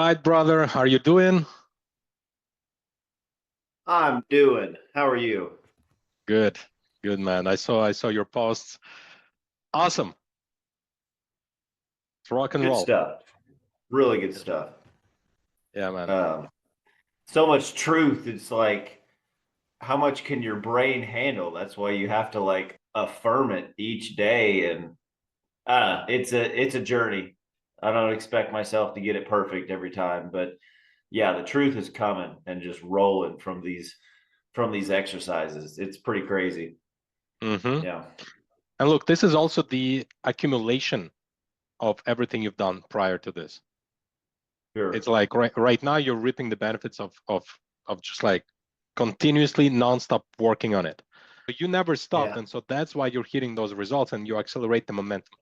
right, brother. How are you doing? I'm doing. How are you? Good. Good, man. I saw your posts. Awesome. It's rock and Good roll. stuff. Really good stuff. Yeah, man. Um, so much truth. It's like, how much can your brain handle? That's why you have to like affirm it each day. And it's a journey. I don't expect myself to get it perfect every time, but yeah, the truth is coming and just rolling from these exercises. It's pretty crazy. Mm-hmm. Yeah. And look, this is also the accumulation of everything you've done prior to this. It's Sure. like right now you're reaping the benefits of just like continuously nonstop working on it. But you never stopped, Yeah. and so that's why you're hitting those results and you accelerate the momentum.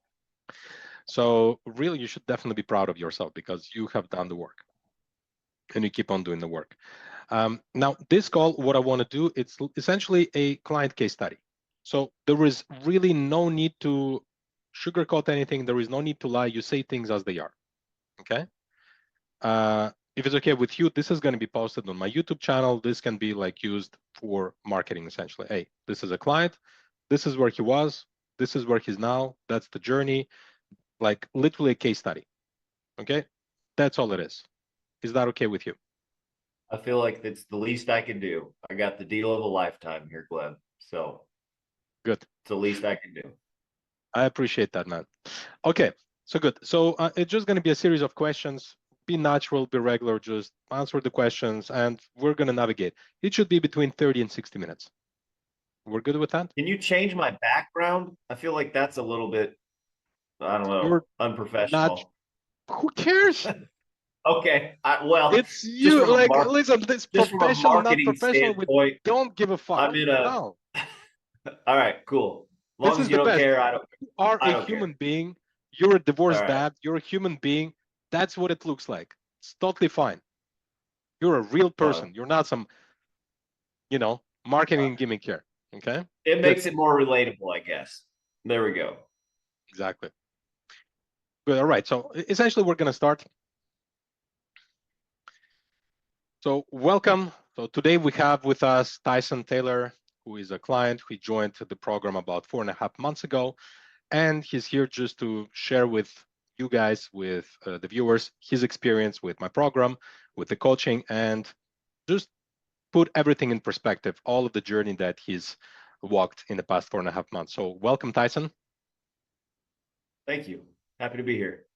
So really, you should definitely be proud of yourself because you have done the work and you keep on doing the work. Now, this call, what I want to do, it's essentially a client case study. So there is really no need to sugarcoat anything. There is no need to lie. You say things as they are. Okay. If it's okay with you, this is going to be posted on my YouTube channel. This can be like used for marketing essentially. Hey, this is a client. This is where he was. This is where he's now. That's the journey. Like literally a case study. Okay. That's all it is. Is that okay with you? I feel like that's the least I can do. I got the deal of a lifetime here, Gleb. So Good. it's the least I can do. I appreciate that, man. Okay, so good. So it's just going to be a series of questions. Be natural, be regular, just answer the questions, and we're going to navigate. It should be between 30 and 60 minutes. We're good with that? Can you change my background? I feel like that's a little bit, I don't You're know, not, unprofessional. who cares? Okay. Well, It's just you. from a Like, mark listen, this just from a professional, not marketing professional, we standpoint, don't give a fuck. I'm in a No, all right, cool. As this long is as you the don't best. care, You are I a don't care. human being. You're a All divorced right. dad. You're a human being. That's what it looks like. It's totally fine. You're a real Uh, person. You're not some marketing gimmick here. Okay, it good, makes it more relatable, I guess. There we go. exactly. Good. All right. So essentially, we're gonna start. So welcome. So today we have with us Tyson Taylor, who is a client who joined the program about 4.5 months ago, and he's here just to share with you guys, with the viewers, his experience with my program, with the coaching, and just put everything in perspective, all of the journey that he's walked in the past 4.5 months. So welcome, Tyson. Thank you. Happy to be here.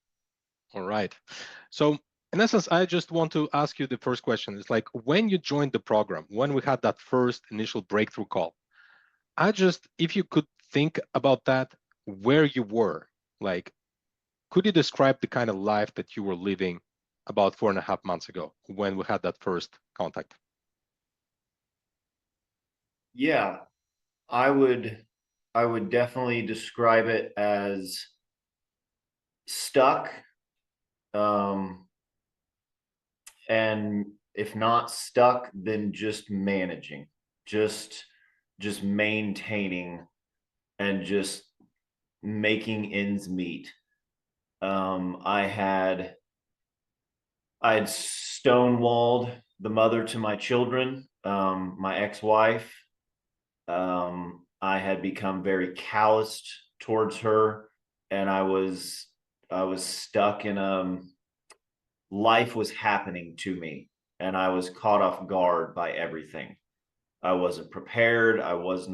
All right. So in essence, I just want to ask you the first question. It's like when you joined the program, when we had that first initial breakthrough call, if you could think about that, where you were, like, could you describe the kind of life that you were living about 4.5 months ago when we had that first contact? Yeah, I would I would definitely describe it as stuck. Um, and if not stuck, then just managing, just just maintaining and just making ends meet. I had stonewalled the mother to my children, my ex-wife. I had become very calloused towards her, and I was stuck in life was happening to me, and I was caught off guard by everything. I wasn't prepared. I was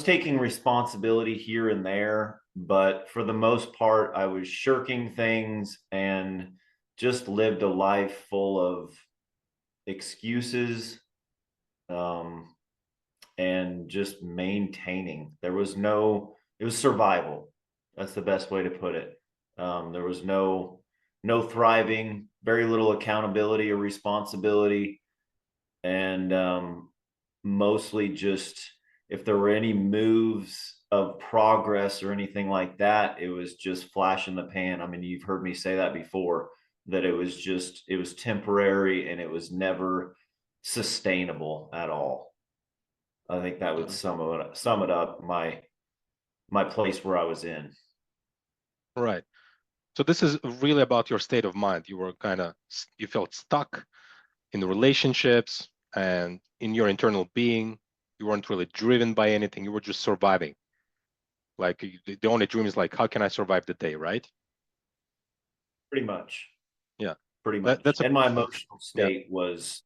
taking responsibility here and there, but for the most part, I was shirking things and just lived a life full of excuses, um, and just maintaining. It was survival. That's the best way to put it. There was no thriving, very little accountability or responsibility, and mostly just if there were any moves of progress or anything like that, it was just flash in the pan. I mean, you've heard me say that before, that it was temporary and it was never sustainable at all. I think that would Mhm. sum it up, my place where I was in. Right. So this is really about your state of mind. You were you felt stuck in the relationships and in your internal being. You weren't really driven by anything. You were just surviving. Like the only dream is like, how can I survive the day, right? Pretty much. Yeah. Pretty much. That's a And my emotional yeah. state was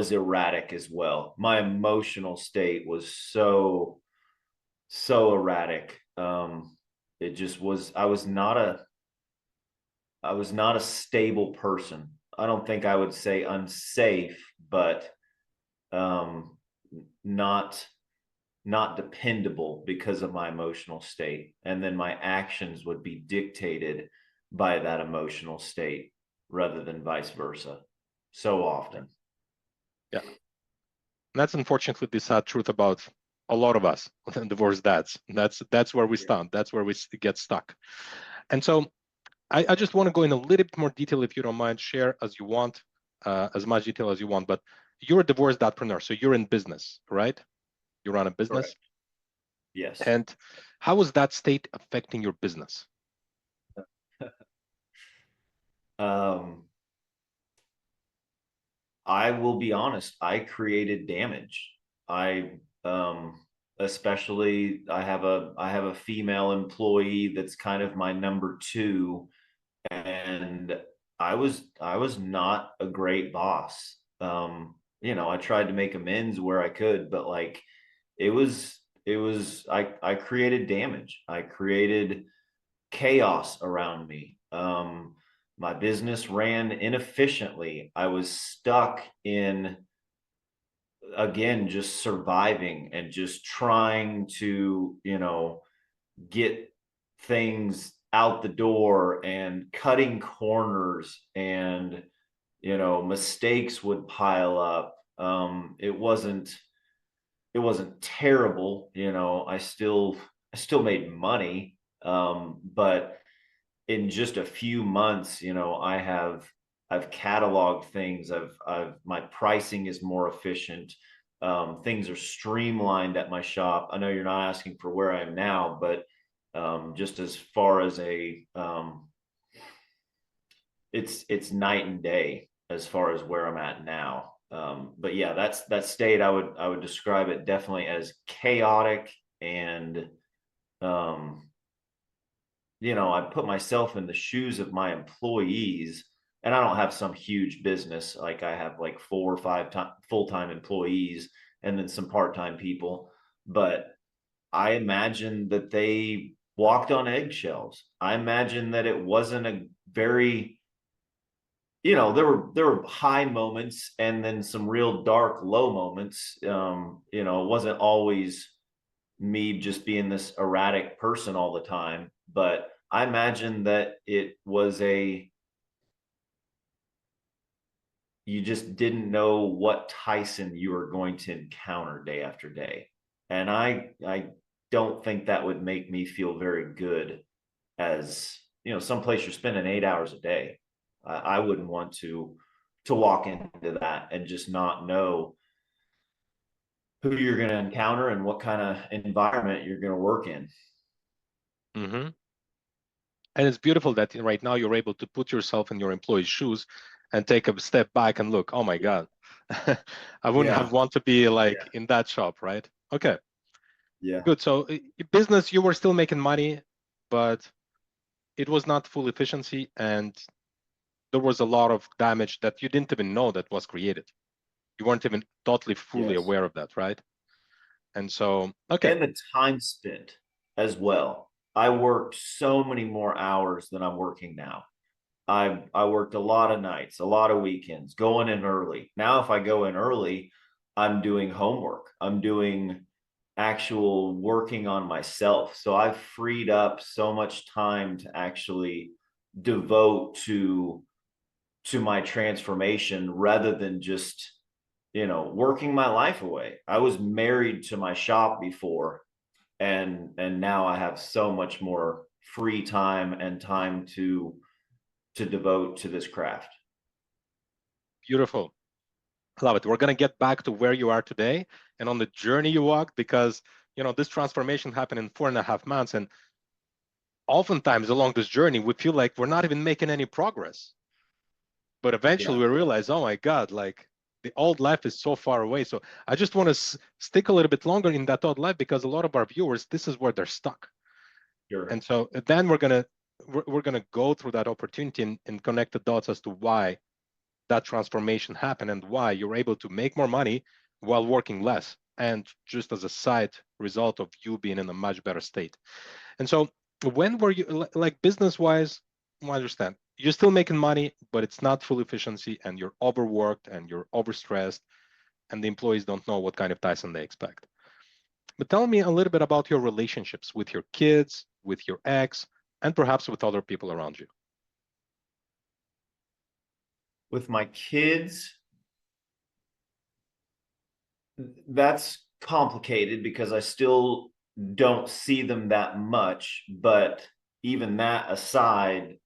erratic as well. My emotional state was so erratic. It just was. I was not a stable person. I don't think I would say unsafe, but um, not dependable because of my emotional state. And then my actions would be dictated by that emotional state rather than vice versa. So often. Yeah. And that's unfortunately the sad truth about a lot of us, divorced dads. That's where we stand. That's where we get stuck. And so I just want to go in a little bit more detail, if you don't mind. Share as you want, as much detail as you want. But you're a divorced dadpreneur, so you're in business, right? You run a business. Correct. Yes. And how is that state affecting your business? I will be honest, I created damage. I especially I have a female employee that's kind of my number two, and I was not a great boss. You know, I tried to make amends where I could, but like it was I created damage. I created chaos around me. My business ran inefficiently. I was stuck in, again, just surviving and just trying to, you know, get things out the door and cutting corners, and, you know, mistakes would pile up. It wasn't terrible, you know. I still made money, but in just a few months, you know, I've cataloged things. I've my pricing is more efficient. Things are streamlined at my shop. I know you're not asking for where I am now, but just as far as it's night and day as far as where I'm at now. But yeah, that state I would describe it definitely as chaotic, and you know, I put myself in the shoes of my employees, and I don't have some huge business. Like I have like 4 or 5 full-time employees and then some part-time people, but I imagine that they walked on eggshells. I imagine that it wasn't a very, you know, there were high moments and then some real dark low moments. You know, it wasn't always me just being this erratic person all the time, but I imagine that it was you just didn't know what Tyson you were going to encounter day after day. And I don't think that would make me feel very good, as, you know, someplace you're spending 8 hours a day. I wouldn't want to walk into that and just not know who you're going to encounter and what kind of environment you're going to work in. Mm-hmm. And it's beautiful that right now you're able to put yourself in your employee's shoes and take a step back and look, oh my God, I wouldn't have want to be like in that shop, right? Okay, good. So business, you were still making money, but it was not full efficiency, and there was a lot of damage that you didn't even know that was created. You weren't even totally fully aware of that, right? And so, okay. And the time spent as well. I worked so many more hours than I'm working now. I worked a lot of nights, a lot of weekends, going in early. Now, if I go in early, I'm doing homework. I'm doing actual working on myself. So I've freed up so much time to actually devote to my transformation rather than just, you know, working my life away. I was married to my shop before, and now I have so much more free time and time to devote to this craft. Beautiful. Love it. We're going to get back to where you are today and on the journey you walked, because, you know, this transformation happened in 4.5 months, and oftentimes along this journey, we feel like we're not even making any progress. But eventually we realize, oh my God, like the old life is so far away. So I just want to stick a little bit longer in that old life, because a lot of our viewers, this is where they're stuck. Sure. And so then we're gonna go through that opportunity and connect the dots as to why that transformation happened and why you're able to make more money while working less, and just as a side result of you being in a much better state. And so when were you, like business wise, I understand you're still making money, but it's not full efficiency, and you're overworked and you're overstressed, and the employees don't know what kind of Tyson they expect. But tell me a little bit about your relationships with your kids, with your ex, and perhaps with other people around you. With my kids, that's complicated because I still don't see them that much. But even that aside,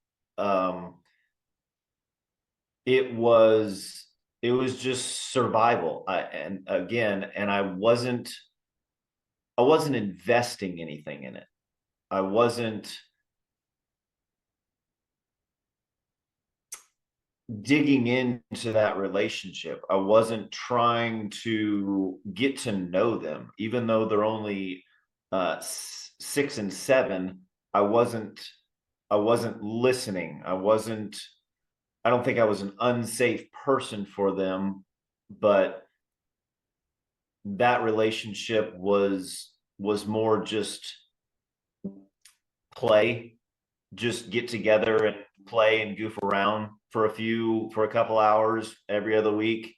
it was just survival. And I wasn't investing anything in it. I wasn't digging into that relationship. I wasn't trying to get to know them, even though they're only 6 and 7. I wasn't listening. I don't think I was an unsafe person for them, but that relationship was more just play, just get together and play and goof around for a couple hours every other week.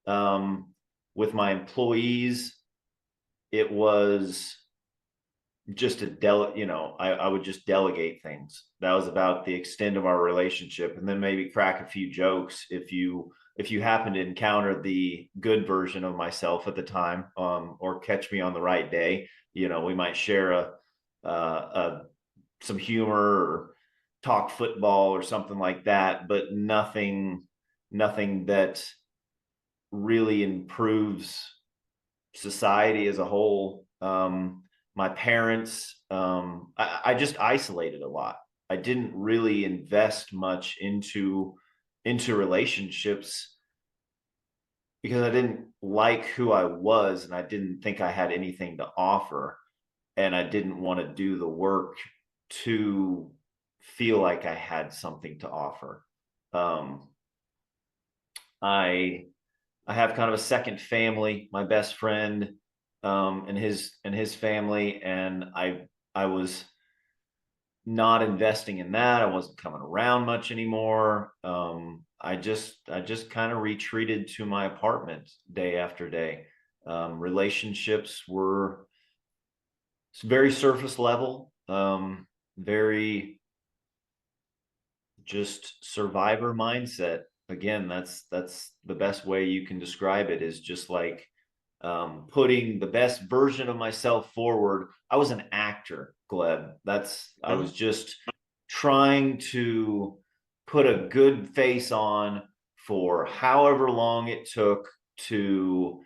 With my employees, it was just I would just delegate things. That was about the extent of our relationship, and then maybe crack a few jokes if you happen to encounter the good version of myself at the time, or catch me on the right day. We might share some humor or talk football or something like that, but nothing that really improves society as a whole. My parents, I just isolated a lot. I didn't really invest much into relationships because I didn't like who I was, and I didn't think I had anything to offer, and I didn't want to do the work to feel like I had something to offer. I have kind of a second family, my best friend, and his family, and I was not investing in that. I wasn't coming around much anymore. I just kind of retreated to my apartment day after day. Relationships were very surface level, very just survivor mindset. Again, that's the best way you can describe it, is just like putting the best version of myself forward. I was an actor, Gleb. I was just trying to put a good face on for however long it took to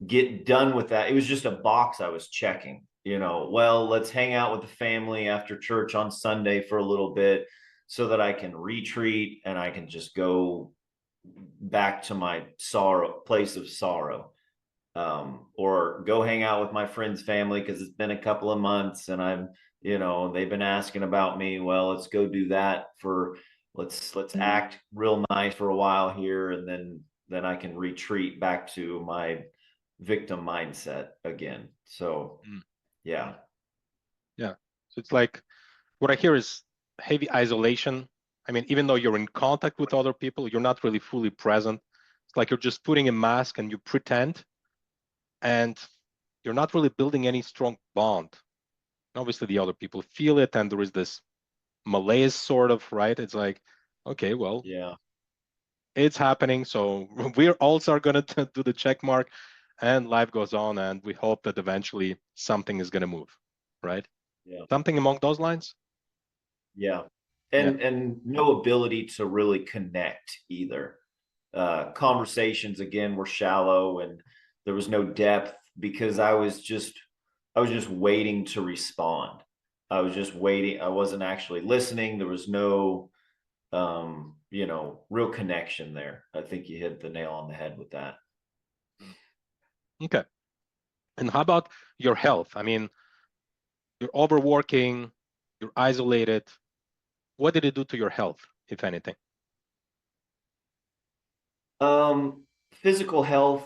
get done with that. It was just a box I was checking. Well, let's hang out with the family after church on Sunday for a little bit so that I can retreat and I can just go back to my place of sorrow. Or go hang out with my friend's family because it's been a couple of months and they've been asking about me. Well, let's go do that let's act real nice for a while here, and then I can retreat back to my victim mindset again. So yeah. So it's like, what I hear is heavy isolation. I mean, even though you're in contact with other people, you're not really fully present. It's like you're just putting a mask and you pretend, and you're not really building any strong bond. Obviously, the other people feel it, and there is this malaise sort of, right? It's like, okay, well, Yeah. it's happening, so we're also going to do the check mark, and life goes on, and we hope that eventually something is going to move, right? Yeah. Something along those lines. Yeah. And no ability to really connect either. Conversations again were shallow, and there was no depth because I was just waiting to respond. I was just waiting. I wasn't actually listening. There was no, real connection there. I think you hit the nail on the head with that. Okay. And how about your health? I mean, you're overworking, you're isolated. What did it do to your health, if anything? Physical health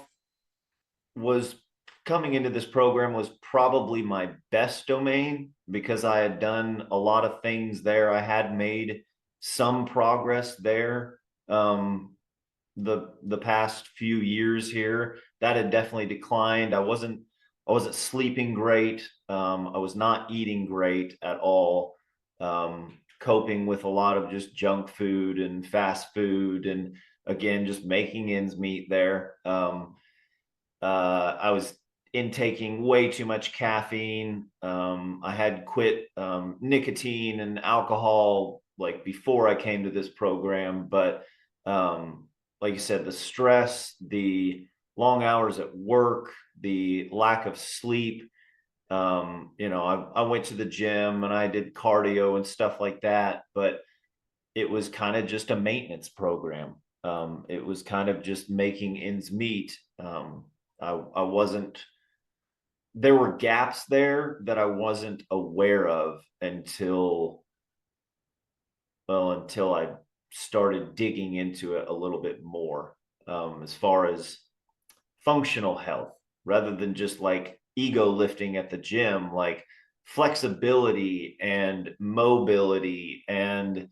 was coming into this program was probably my best domain because I had done a lot of things there. I had made some progress there. The past few years here, that had definitely declined. I wasn't sleeping great. I was not eating great at all. Coping with a lot of just junk food and fast food, and again, just making ends meet there. I was intaking way too much caffeine. I had quit nicotine and alcohol like before I came to this program, but like you said, the stress, the long hours at work, the lack of sleep. I went to the gym and I did cardio and stuff like that, but it was kind of just a maintenance program. It was kind of just making ends meet. I wasn't, there were gaps there that I wasn't aware of until I started digging into it a little bit more, as far as functional health, rather than just like ego lifting at the gym, like flexibility and mobility and,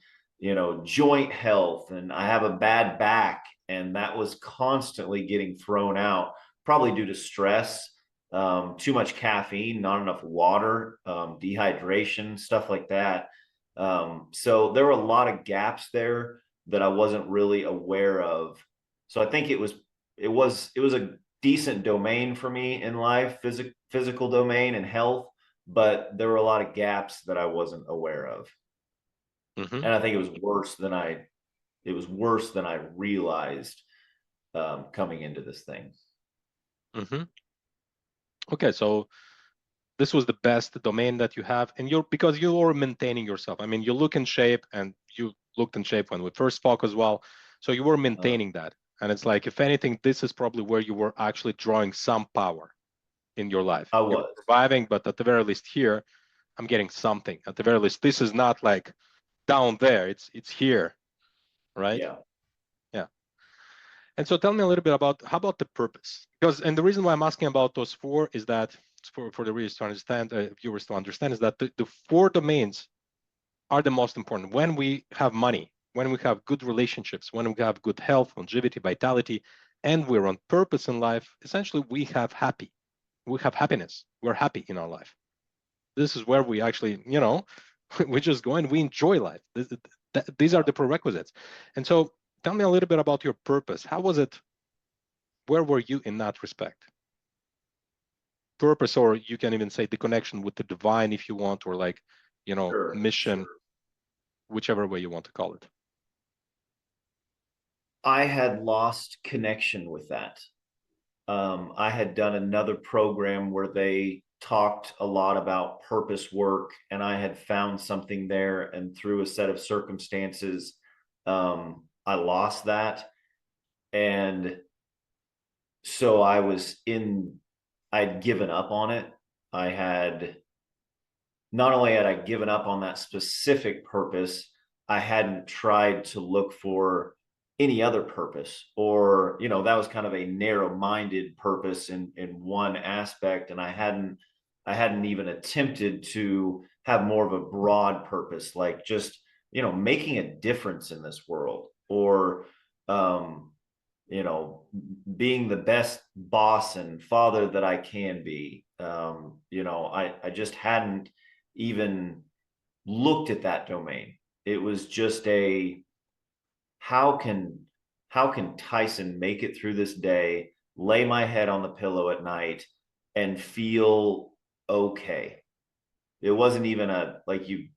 joint health. And I have a bad back, and that was constantly getting thrown out, probably due to stress, too much caffeine, not enough water, dehydration, stuff like that. So there were a lot of gaps there that I wasn't really aware of. So I think it was a decent domain for me in life, physical domain and health, but there were a lot of gaps that I wasn't aware of. Mm-hmm. And I think it was worse than I realized, coming into this thing. Mm-hmm. Okay, so this was the best domain that you have, and because you are maintaining yourself. I mean, you look in shape, and you looked in shape when we first spoke as well. So you were maintaining that. And it's like, if anything, this is probably where you were actually drawing some power in your life. I You're was. surviving, but at the very least here, I'm getting something. At the very least, this is not like down there. It's here, right? Yeah. Yeah. And so tell me a little bit about how about the purpose? And the reason why I'm asking about those four is that for the readers to understand, viewers to understand, is that the four domains are the most important. When we have money, when we have good relationships, when we have good health, longevity, vitality, and we're on purpose in life, essentially we have happiness. We're happy in our life. This is where we actually, we just go and we enjoy life. These are the prerequisites. And so tell me a little bit about your purpose. How was it? Where were you in that respect? Purpose, or you can even say the connection with the divine if you want, or like, Sure, mission, sure. whichever way you want to call it. I had lost connection with that. I had done another program where they talked a lot about purpose work, and I had found something there. And through a set of circumstances, I lost that. And so I'd given up on it. I had Not only had I given up on that specific purpose, I hadn't tried to look for any other purpose, or that was kind of a narrow-minded purpose in one aspect, and I hadn't even attempted to have more of a broad purpose, like just making a difference in this world, or um you know being the best boss and father that I can be. I just hadn't even looked at that domain. It was just how can Tyson make it through this day, lay my head on the pillow at night, and feel okay. It wasn't even like you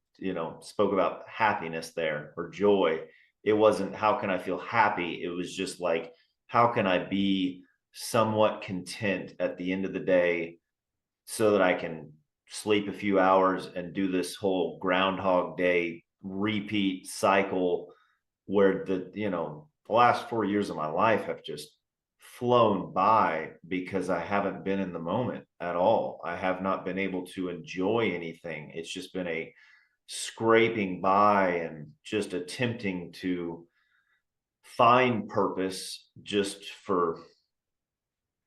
spoke about happiness there, or joy. It wasn't how can I feel happy. It was just like, how can I be somewhat content at the end of the day, so that I can sleep a few hours, and do this whole Groundhog Day repeat cycle where the last 4 years of my life have just flown by because I haven't been in the moment at all. I have not been able to enjoy anything. It's just been a scraping by and just attempting to find purpose just for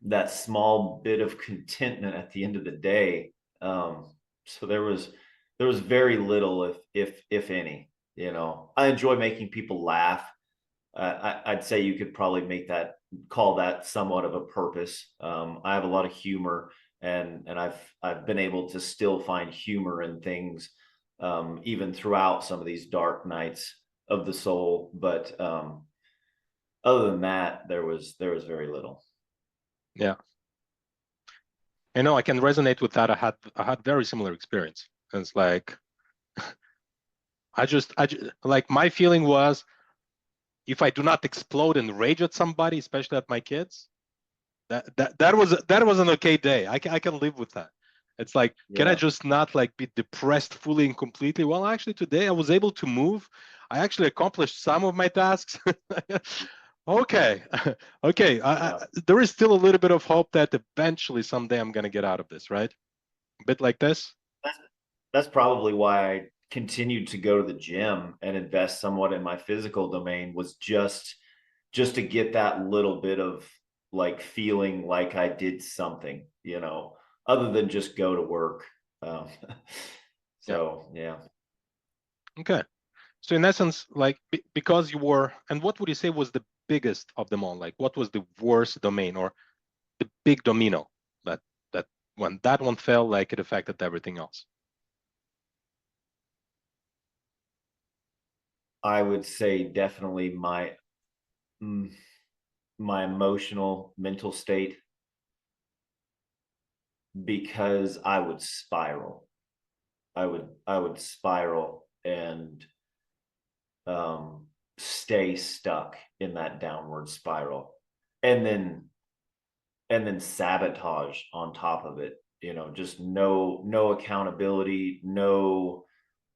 that small bit of contentment at the end of the day. So there was very little, if any. I enjoy making people laugh. I'd say you could probably call that somewhat of a purpose. I have a lot of humor, and I've been able to still find humor in things, even throughout some of these dark nights of the soul. But other than that, there was very little. Yeah. I know I can resonate with that. I had very similar experience. And it's like, I just like, my feeling was, if I do not explode and rage at somebody, especially at my kids, that was an okay day. I can live with that. It's like, can I just not like be depressed fully and completely? Well, actually today I was able to move. I actually accomplished some of my tasks. Okay. Okay. There is still a little bit of hope that eventually someday I'm going to get out of this, right? A bit like this. That's probably why I continued to go to the gym and invest somewhat in my physical domain, was just to get that little bit of like feeling like I did something, other than just go to work. Yeah. Okay. So in essence, like, because you were, and what would you say was the biggest of them all? Like, what was the worst domain or the big domino that when that one fell, like it affected everything else? I would say definitely my emotional mental state, because I would spiral. I would spiral and stay stuck in that downward spiral, and then sabotage on top of it. Just no accountability, no,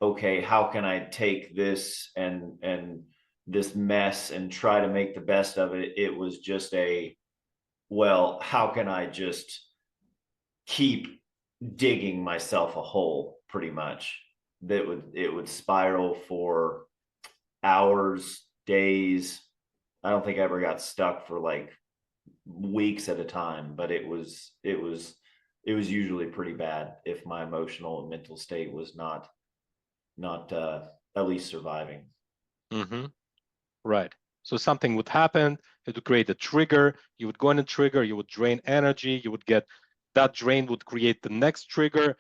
okay, how can I take this and this mess and try to make the best of it? It was just well, how can I just keep digging myself a hole, pretty much. It would spiral for hours, days. I don't think I ever got stuck for like weeks at a time, but it was usually pretty bad if my emotional and mental state was not at least surviving. Mm-hmm. Right. So something would happen, it would create a trigger, you would go in a trigger, you would drain energy, you would get that drain would create the next trigger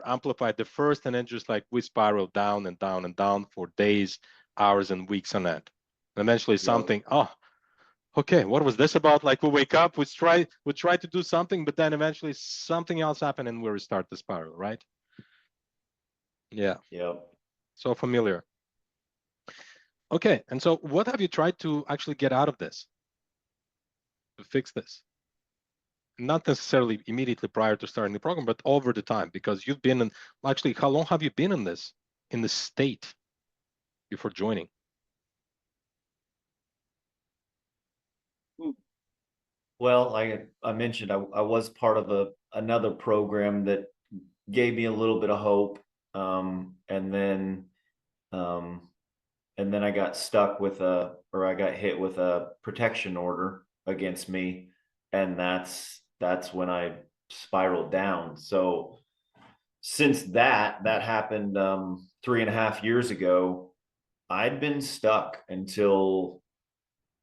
amplified the first, and then just like we spiral down and down and down for days, hours, and weeks on end. And eventually something, okay, what was this about? Like, we wake up, we try to do something, but then eventually something else happened and we restart the spiral, right? Yeah. Yep. So familiar. Okay, and so what have you tried to actually get out of this, to fix this? Not necessarily immediately prior to starting the program, but over the time, because you've been in, actually, how long have you been in this state before joining? Well, I mentioned I was part of another program that gave me a little bit of hope, and then I got stuck with I got hit with a protection order against me, and that's when I spiraled down. So since that happened 3.5 years ago, I'd been stuck until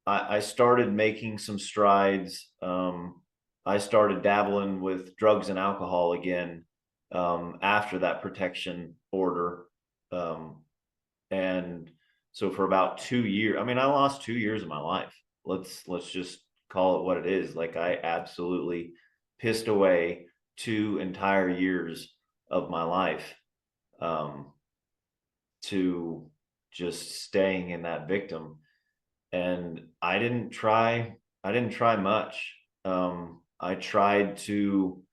I started making some strides. I started dabbling with drugs and alcohol again, after that protection order. And so for about 2 years, I mean, I lost 2 years of my life. Let's just call it what it is. Like, I absolutely pissed away 2 entire years of my life, to just staying in that victim. And I didn't try much. I tried to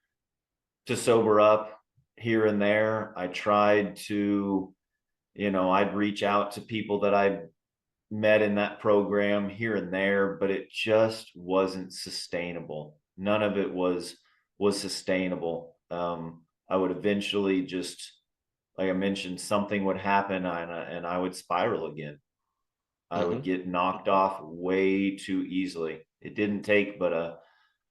sober up. here and there. I tried to, I'd reach out to people that I met in that program here and there, but it just wasn't sustainable. None of it was sustainable. I would eventually just, like I mentioned, something would happen, and I would spiral again. I would get knocked off way too easily. It didn't take but a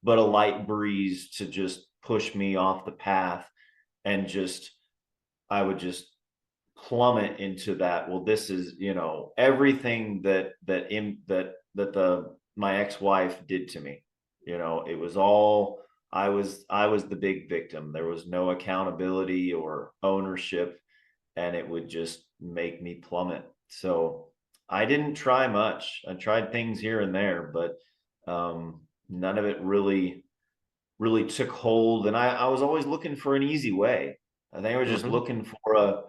light breeze to just push me off the path, and just I would just plummet into that. Well, this is, everything that my ex-wife did to me. It was all, I was the big victim. There was no accountability or ownership, and it would just make me plummet. So I didn't try much. I tried things here and there, but none of it really took hold. And I was always looking for an easy way. I think I was just looking for a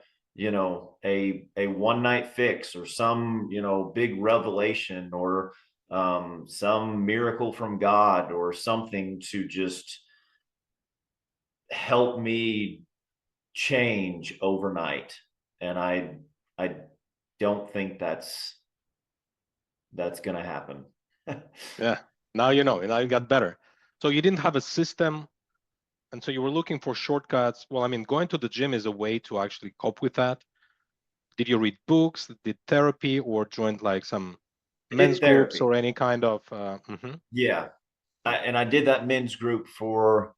one night fix, or some, big revelation, or some miracle from God, or something to just help me change overnight. And I don't think that's going to happen. Yeah. Now you know. Now you got better. So you didn't have a system, and so you were looking for shortcuts. Well, I mean, going to the gym is a way to actually cope with that. Did you read books, did therapy, or joined like some I men's did groups therapy. or any kind of? Yeah. And I did that men's group for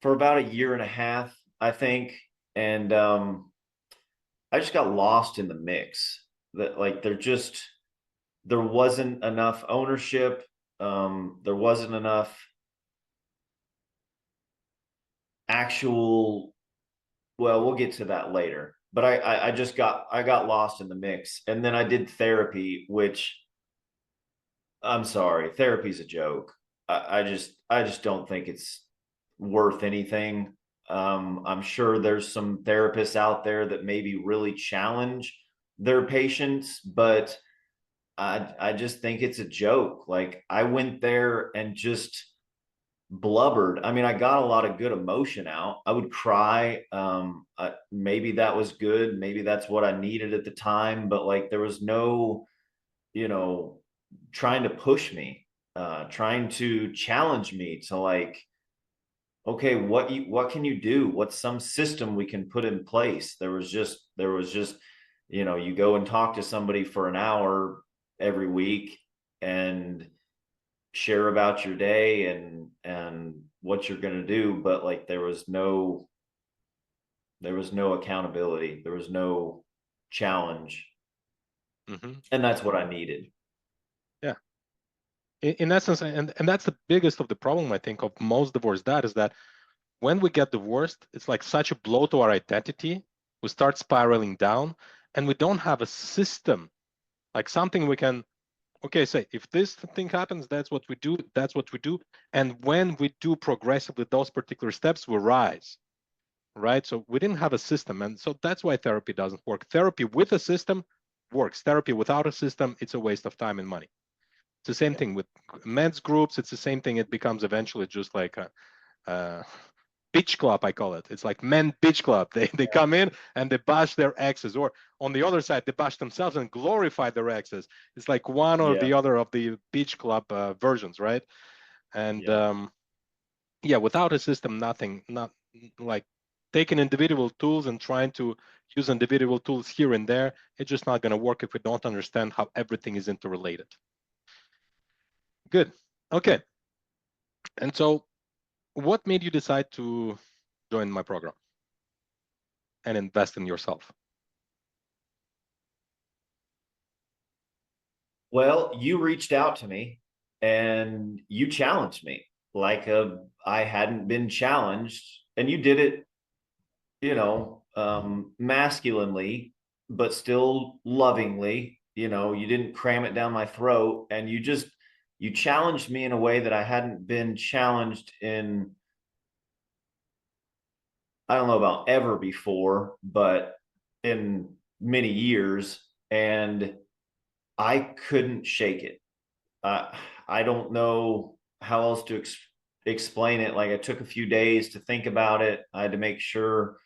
about a year and a half, I think. And I just got lost in the mix. That, like, there wasn't enough ownership. There wasn't enough actual, well, we'll get to that later. But I got lost in the mix. And then I did therapy, which, I'm sorry, therapy's a joke. I just don't think it's worth anything. I'm sure there's some therapists out there that maybe really challenge their patients, but I just think it's a joke. Like, I went there and just blubbered. I mean, I got a lot of good emotion out. I would cry. Maybe that was good. Maybe that's what I needed at the time. But, like, there was no, you know, trying to push me, trying to challenge me to, like, okay, what can you do? What's some system we can put in place? There was just, you go and talk to somebody for an hour every week, and share about your day, and what you're going to do. But, like, there was no accountability. There was no challenge. And that's what I needed. Yeah. In essence, and that's the biggest of the problem, I think, of most divorced dad, is that when we get divorced, it's like such a blow to our identity. We start spiraling down, and we don't have a system, like something we can, okay, say, if this thing happens, that's what we do, that's what we do. And when we do progressively those particular steps, we rise, right? So we didn't have a system. And so that's why therapy doesn't work. Therapy with a system works. Therapy without a system, it's a waste of time and money. It's the same thing with men's groups. It's the same thing. It becomes eventually just like a bitch club, I call it. It's like men bitch club. They come in and they bash their exes, or on the other side, they bash themselves and glorify their exes. It's like one or the Yeah. other of the beach club versions, right? And Yeah. yeah, without a system, nothing. Not like taking individual tools and trying to use individual tools here and there. It's just not going to work if we don't understand how everything is interrelated. Good. Okay. And so, what made you decide to join my program and invest in yourself? Well, you reached out to me and you challenged me, like, I hadn't been challenged, and you did it, masculinely, but still lovingly. You didn't cram it down my throat, and you challenged me in a way that I hadn't been challenged in, I don't know about ever before, but in many years. And I couldn't shake it. I don't know how else to explain it. Like, I took a few days to think about it. I had to make sure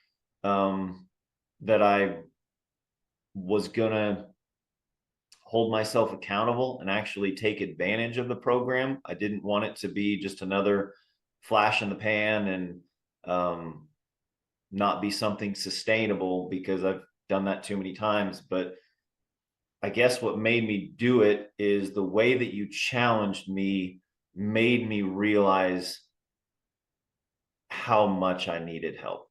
that I was gonna hold myself accountable and actually take advantage of the program. I didn't want it to be just another flash in the pan and not be something sustainable, because I've done that too many times. But I guess what made me do it is the way that you challenged me made me realize how much I needed help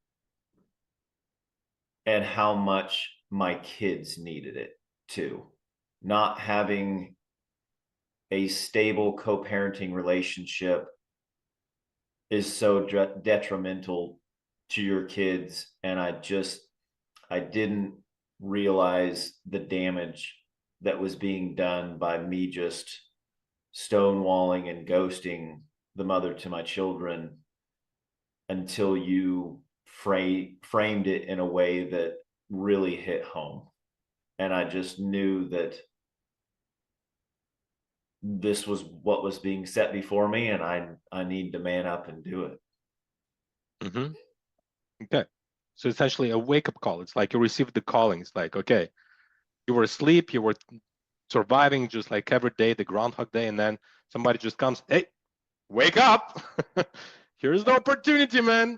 and how much my kids needed it too. Not having a stable co-parenting relationship is so detrimental to your kids. And I didn't realize the damage that was being done by me just stonewalling and ghosting the mother to my children until you framed it in a way that really hit home. And I just knew that this was what was being set before me, and I need to man up and do it. Mm-hmm. Okay. So essentially a wake-up call. It's like you received the calling. It's like, okay, you were asleep, you were surviving just like every day, the Groundhog Day, and then somebody just comes, hey, wake up. Here's the opportunity, man.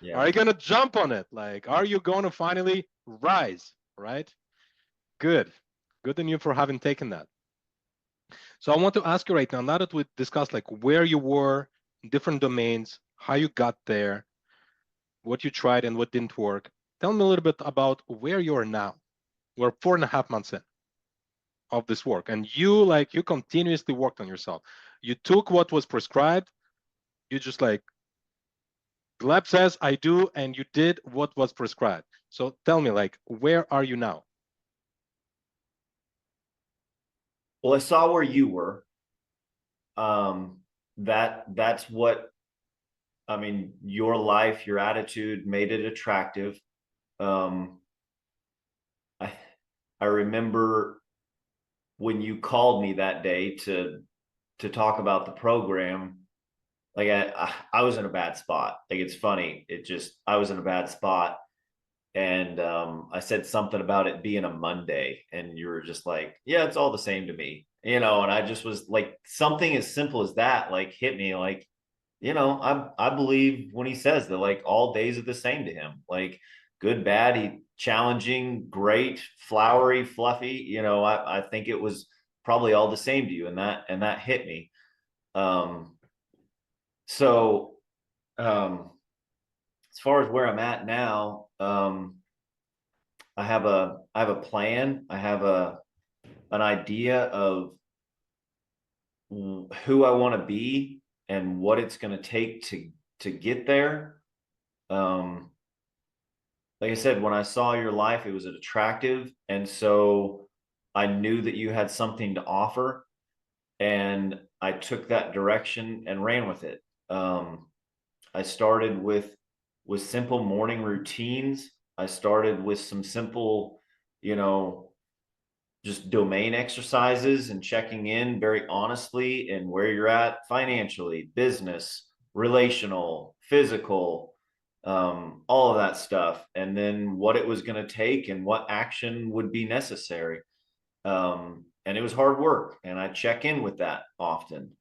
Yeah. Are you going to jump on it? Like, are you going to finally rise? Right? Good. Good on you for having taken that. So I want to ask you right now that we discussed like where you were in different domains, how you got there, what you tried and what didn't work. Tell me a little bit about where you are now. We're 4.5 months in of this work, and you continuously worked on yourself. You took what was prescribed. You just like Gleb says, I do, and you did what was prescribed. So tell me, like, where are you now? Well, I saw where you were. That's what, I mean, your life, your attitude made it attractive. I remember when you called me that day to talk about the program. Like, I was in a bad spot. Like, it's funny. I was in a bad spot. And I said something about it being a Monday, and you were just like, yeah, it's all the same to me, and I just was like, something as simple as that like hit me, like, I believe when he says that, like, all days are the same to him, like good, bad, challenging, great, flowery, fluffy, I think it was probably all the same to you, and that hit me. So as far as where I'm at now, I have a plan. I have an idea of who I want to be and what it's going to take to get there. Like I said, when I saw your life, it was attractive, and so I knew that you had something to offer, and I took that direction and ran with it. I started with simple morning routines. I started with some simple, just domain exercises and checking in very honestly and where you're at financially, business, relational, physical, all of that stuff. And then what it was going to take and what action would be necessary. And it was hard work. And I check in with that often.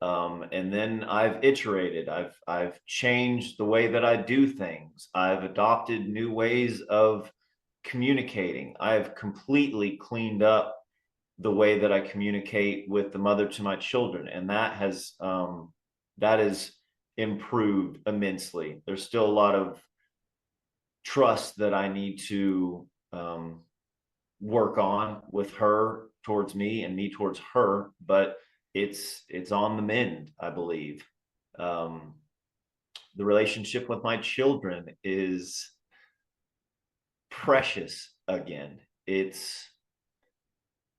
And then I've iterated. I've changed the way that I do things. I've adopted new ways of communicating. I've completely cleaned up the way that I communicate with the mother to my children, and that has improved immensely. There's still a lot of trust that I need to work on with her towards me and me towards her, but it's on the mend, I believe. The relationship with my children is precious again. It's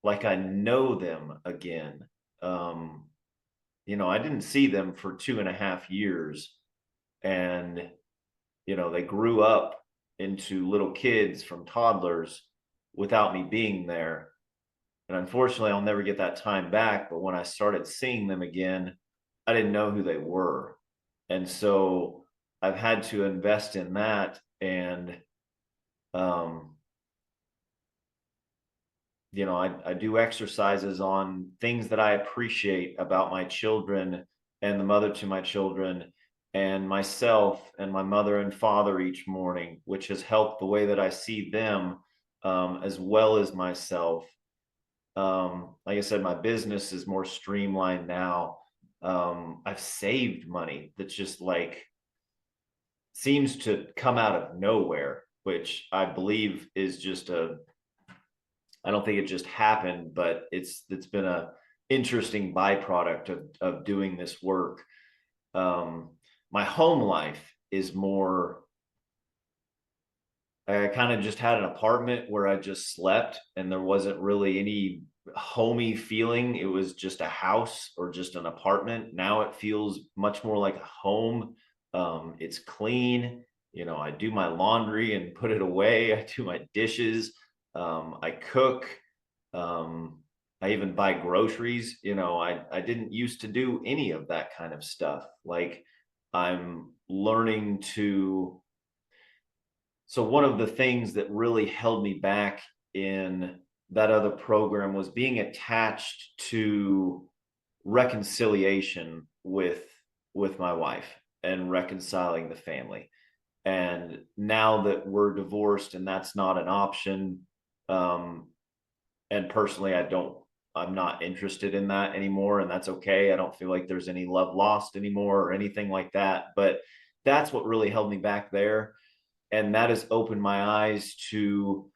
like I know them again. I didn't see them for 2.5 years, and they grew up into little kids from toddlers without me being there. And unfortunately, I'll never get that time back. But when I started seeing them again, I didn't know who they were. And so I've had to invest in that. And, you know, I do exercises on things that I appreciate about my children and the mother to my children and myself and my mother and father each morning, which has helped the way that I see them, as well as myself. Like I said, my business is more streamlined now. I've saved money that's just like seems to come out of nowhere, which I believe is just I don't think it just happened, but it's been a interesting byproduct of doing this work. My home life is more, I kind of just had an apartment where I just slept and there wasn't really any homey feeling. It was just a house or just an apartment. Now it feels much more like a home. It's clean. You know, I do my laundry and put it away. I do my dishes. I cook. I even buy groceries. You know, I didn't used to do any of that kind of stuff. Like I'm learning to. So one of the things that really held me back in that other program was being attached to reconciliation with my wife and reconciling the family. And now that we're divorced and that's not an option, and personally I'm not interested in that anymore, and that's okay. I don't feel like there's any love lost anymore or anything like that, but that's what really held me back there. And that has opened my eyes to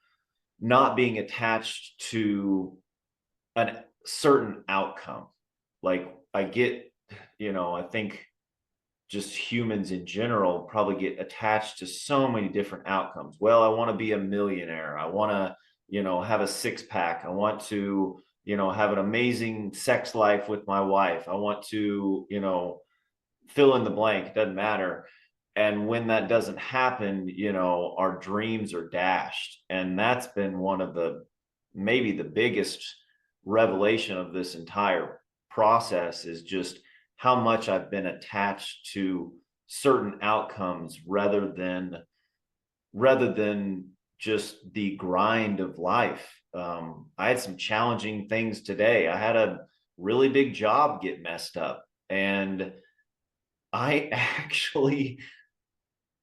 not being attached to a certain outcome. Like I get, you know, I think just humans in general probably get attached to so many different outcomes. Well, I want to be a millionaire. I want to, you know, have a six pack. I want to, you know, have an amazing sex life with my wife. I want to, you know, fill in the blank. It doesn't matter. And when that doesn't happen, you know, our dreams are dashed. And that's been one of the, maybe the biggest revelation of this entire process, is just how much I've been attached to certain outcomes rather than just the grind of life. I had some challenging things today. I had a really big job get messed up, and I actually,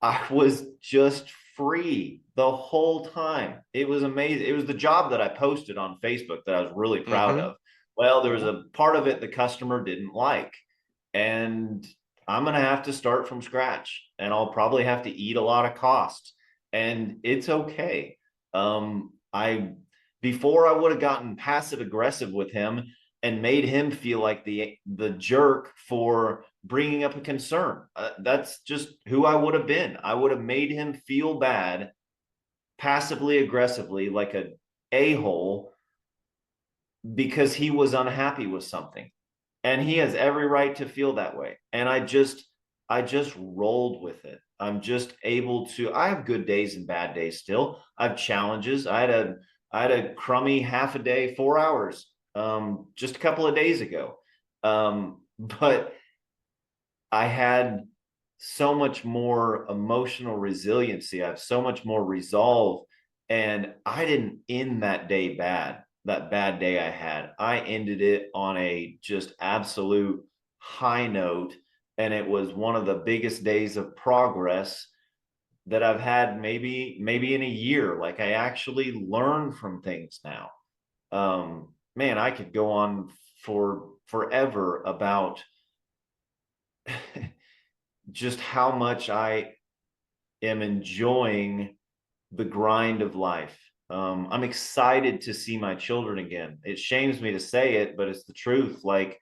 I was just free the whole time. It was amazing. It was the job that I posted on Facebook that I was really proud Mm-hmm. of. Well, there was a part of it the customer didn't like, and I'm going to have to start from scratch, and I'll probably have to eat a lot of costs, and it's okay. I Before I would have gotten passive aggressive with him and made him feel like the jerk for bringing up a concern. That's just who I would have been. I would have made him feel bad, passively aggressively, like a a-hole, because he was unhappy with something, and he has every right to feel that way. And I just rolled with it. I'm just able to. I have good days and bad days still. I have challenges. I had a crummy half a day, 4 hours, just a couple of days ago. But I had so much more emotional resiliency. I have so much more resolve. And I didn't end that day bad, that bad day I had. I ended it on a just absolute high note. And it was one of the biggest days of progress that I've had maybe in a year. Like I actually learn from things now. Man, I could go on for forever about just how much I am enjoying the grind of life. I'm excited to see my children again. It shames me to say it, but it's the truth. Like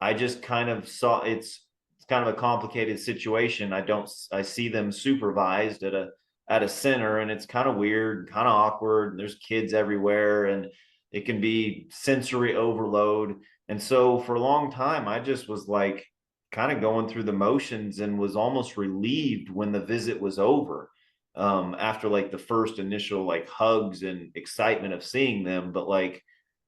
I just kind of saw it's kind of a complicated situation. I see them supervised at a center, and it's kind of weird, kind of awkward. There's kids everywhere, and it can be sensory overload. And so for a long time, I just was like kind of going through the motions and was almost relieved when the visit was over, after like the first initial like hugs and excitement of seeing them. But like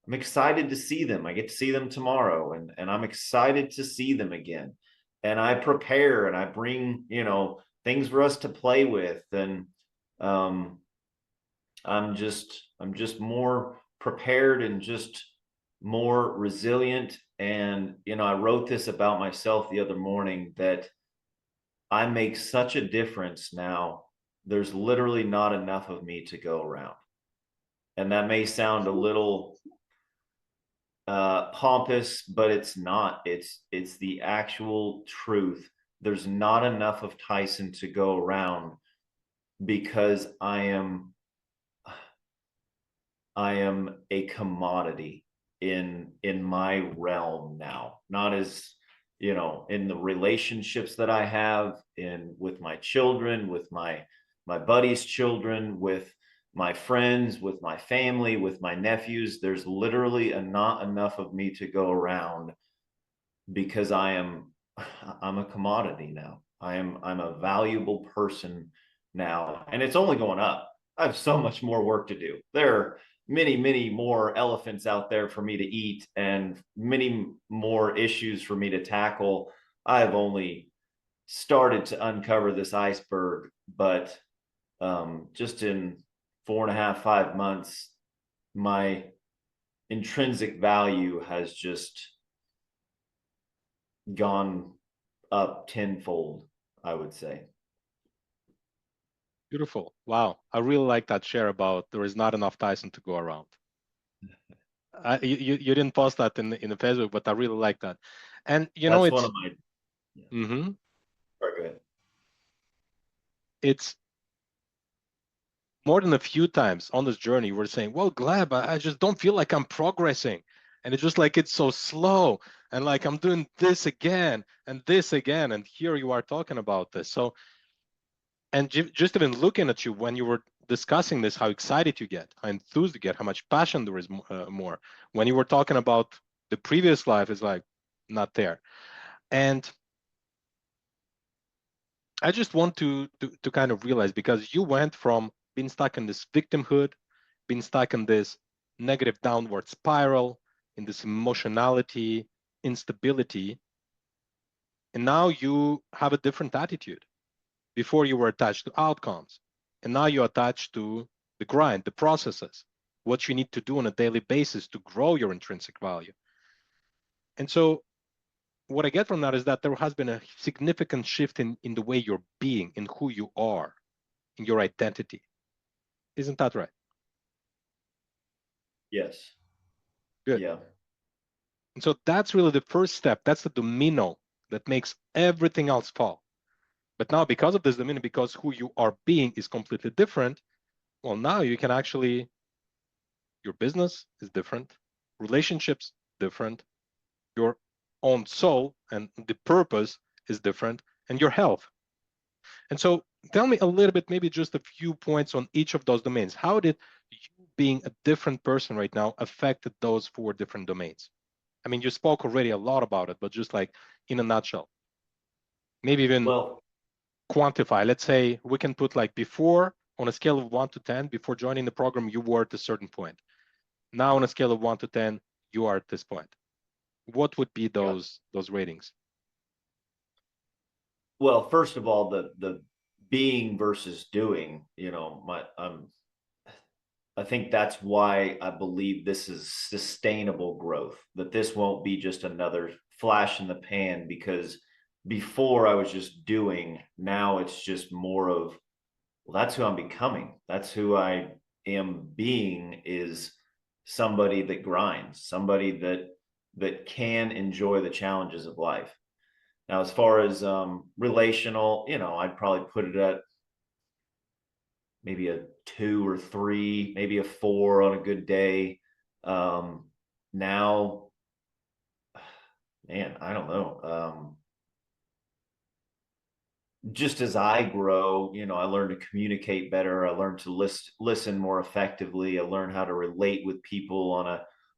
I'm excited to see them. I get to see them tomorrow, and I'm excited to see them again. And I prepare and I bring, things for us to play with. And um, I'm just more prepared and just more resilient. And, I wrote this about myself the other morning, that I make such a difference now. There's literally not enough of me to go around. And that may sound a little pompous, but it's not. It's the actual truth. There's not enough of Tyson to go around, because I am a commodity in my realm now. Not as, in the relationships that I have in with my children, with my buddies' children, with my friends, with my family, with my nephews. There's literally not enough of me to go around, because I'm a commodity now. I'm a valuable person now, and it's only going up. I have so much more work to do. There are many, many more elephants out there for me to eat, and many more issues for me to tackle. I have only started to uncover this iceberg, but just in 4.5, 5 months, my intrinsic value has just gone up tenfold, I would say. Beautiful. Wow. I really like that share about there is not enough Tyson to go around. You didn't post that in the Facebook, but I really like that. And That's one it's of my. Yeah. mm-hmm, Sorry, go ahead. it's more than a few times on this journey we're saying, well, Gleb, I just don't feel like I'm progressing. And it's just like it's so slow. And like I'm doing this again and this again. And here you are talking about this. So, and just even looking at you when you were discussing this, how excited you get, how enthused you get, how much passion there is more. When you were talking about the previous life, is like not there. And I just want to kind of realize, because you went from being stuck in this victimhood, being stuck in this negative downward spiral, in this emotionality, instability, and now you have a different attitude. Before you were attached to outcomes, and now you're attached to the grind, the processes, what you need to do on a daily basis to grow your intrinsic value. And so what I get from that is that there has been a significant shift in the way you're being, in who you are, in your identity. Isn't that right? Yes. Good. Yeah. And so that's really the first step. That's the domino that makes everything else fall. But now, because of this domino, because who you are being is completely different, well, now you can actually, your business is different, relationships different, your own soul and the purpose is different, and your health. And so tell me a little bit, maybe just a few points on each of those domains. How did you being a different person right now affected those 4 different domains? I mean, you spoke already a lot about it, but just like in a nutshell, maybe even Well, quantify. Let's say we can put like before, on a scale of 1 to 10, before joining the program, you were at a certain point. Now on a scale of 1 to 10, you are at this point. What would be yeah. those ratings? Well, first of all, the being versus doing, I think that's why I believe this is sustainable growth, that this won't be just another flash in the pan, because before I was just doing, now it's just more of, well, that's who I'm becoming. That's who I am being, is somebody that grinds, somebody that can enjoy the challenges of life. Now, as far as relational, I'd probably put it at maybe a 2 or 3, maybe a 4 on a good day. Now, man, I don't know. Just as I grow, I learn to communicate better. I learn to listen more effectively. I learn how to relate with people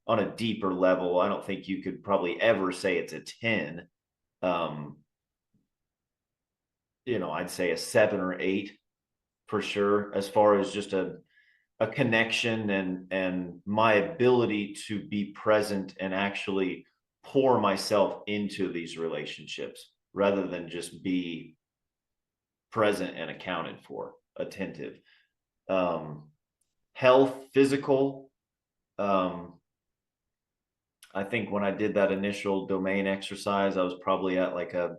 on a deeper level. I don't think you could probably ever say it's a 10. Um, I'd say a 7 or 8 for sure, as far as just a connection and my ability to be present and actually pour myself into these relationships rather than just be present and accounted for, attentive. Health, physical. I think when I did that initial domain exercise, I was probably at like a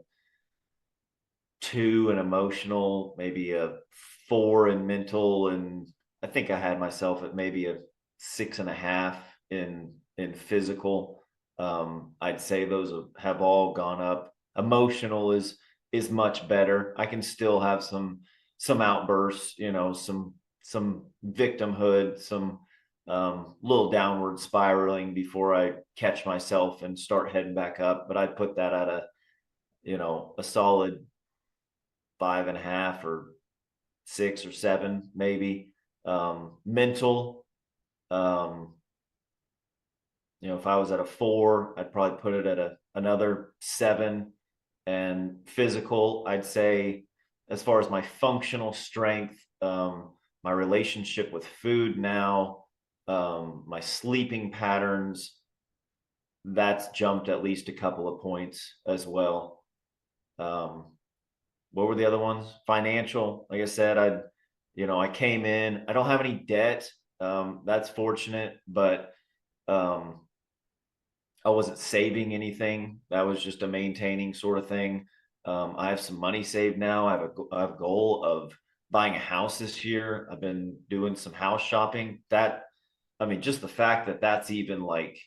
2 in emotional, maybe a 4 in mental, and I think I had myself at maybe a 6.5 in physical. I'd say those have all gone up. Emotional is much better. I can still have some outbursts, you know, some victimhood, some little downward spiraling before I catch myself and start heading back up. But I'd put that at a solid 5.5 or 6 or 7, maybe. Mental, if I was at a 4, I'd probably put it at another 7. And physical, I'd say, as far as my functional strength, my relationship with food now, my sleeping patterns, that's jumped at least a couple of points as well. What were the other ones? Financial, like I said, I came in, I don't have any debt. That's fortunate, but I wasn't saving anything. That was just a maintaining sort of thing. I have some money saved now. I have a goal of buying a house this year. I've been doing some house shopping. Just the fact that that's even like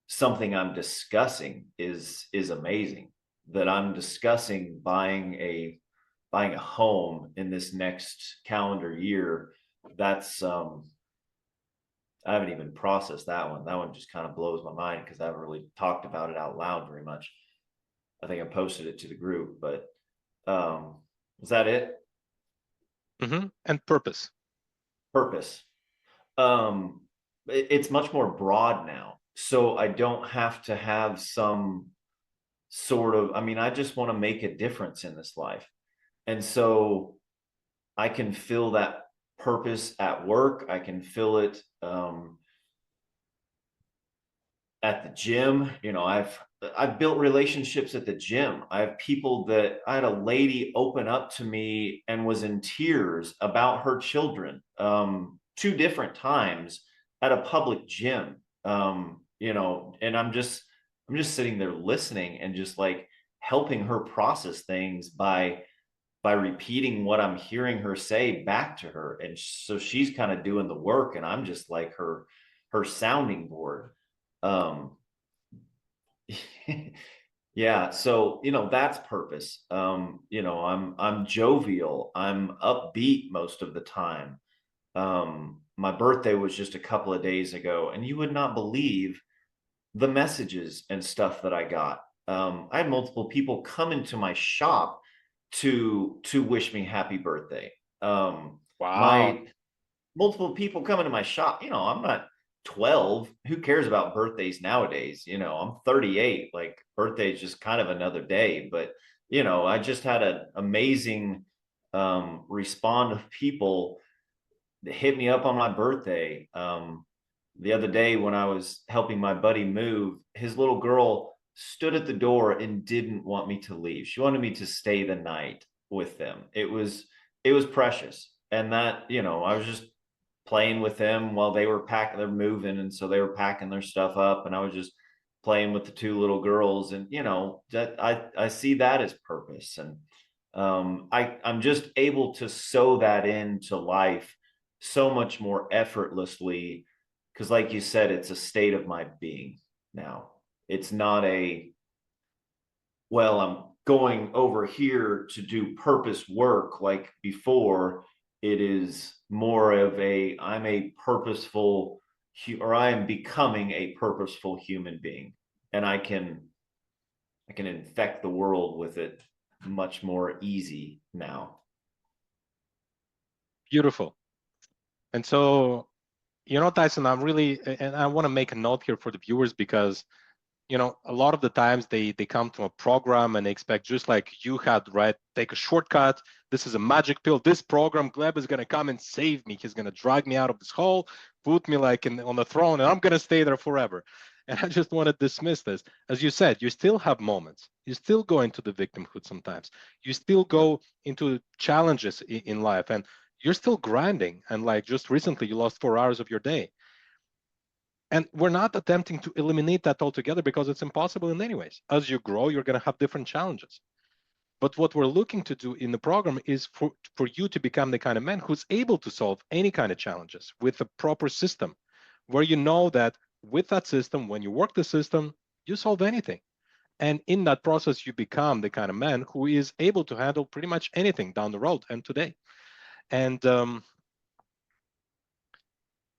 something I'm discussing is amazing. That I'm discussing buying a home in this next calendar year. That's I haven't even processed that one. That one just kind of blows my mind because I haven't really talked about it out loud very much. I think I posted it to the group, but was that it? Mm-hmm. And purpose. Purpose. It's much more broad now. So I don't have to have some sort of, I just want to make a difference in this life. And so I can feel that purpose at work. I can feel it at the gym. I've built relationships at the gym. I have people that I had a lady open up to me and was in tears about her children 2 different times at a public gym. And I'm just sitting there listening and just like helping her process things by repeating what I'm hearing her say back to her. And so she's kind of doing the work and I'm just like her sounding board. Yeah. So, that's purpose. I'm jovial. I'm upbeat most of the time. My birthday was just a couple of days ago and you would not believe the messages and stuff that I got. I had multiple people come into my shop to wish me happy birthday. Wow. My multiple people come into my shop. I'm not 12. Who cares about birthdays nowadays? I'm 38. Like birthday is just kind of another day. But I just had an amazing respond of people that hit me up on my birthday. The other day when I was helping my buddy move, his little girl stood at the door and didn't want me to leave. She wanted me to stay the night with them. It was precious. And that, I was just playing with them while they were they're moving. And so they were packing their stuff up and I was just playing with the 2 little girls. And, that I see that as purpose. And I'm just able to sew that into life so much more effortlessly. Because like you said, it's a state of my being now. It's not I'm going over here to do purpose work like before. It is more of I'm a purposeful, or I am becoming a purposeful human being. And I can infect the world with it much more easy now. Beautiful. And so, Tyson, and I want to make a note here for the viewers because, a lot of the times they come to a program and they expect, just like you had, right? Take a shortcut. this is a magic pill. This program, Gleb is going to come and save me. He's going to drag me out of this hole, put me like on the throne, and I'm going to stay there forever. And I just want to dismiss this. As you said, you still have moments. You still go into the victimhood sometimes. You still go into challenges in life, and you're still grinding. And like just recently, you lost 4 hours of your day. And we're not attempting to eliminate that altogether because it's impossible in many ways. As you grow, you're going to have different challenges. But what we're looking to do in the program is for you to become the kind of man who's able to solve any kind of challenges with a proper system, where you know that with that system, when you work the system, you solve anything. And in that process, you become the kind of man who is able to handle pretty much anything down the road and today. And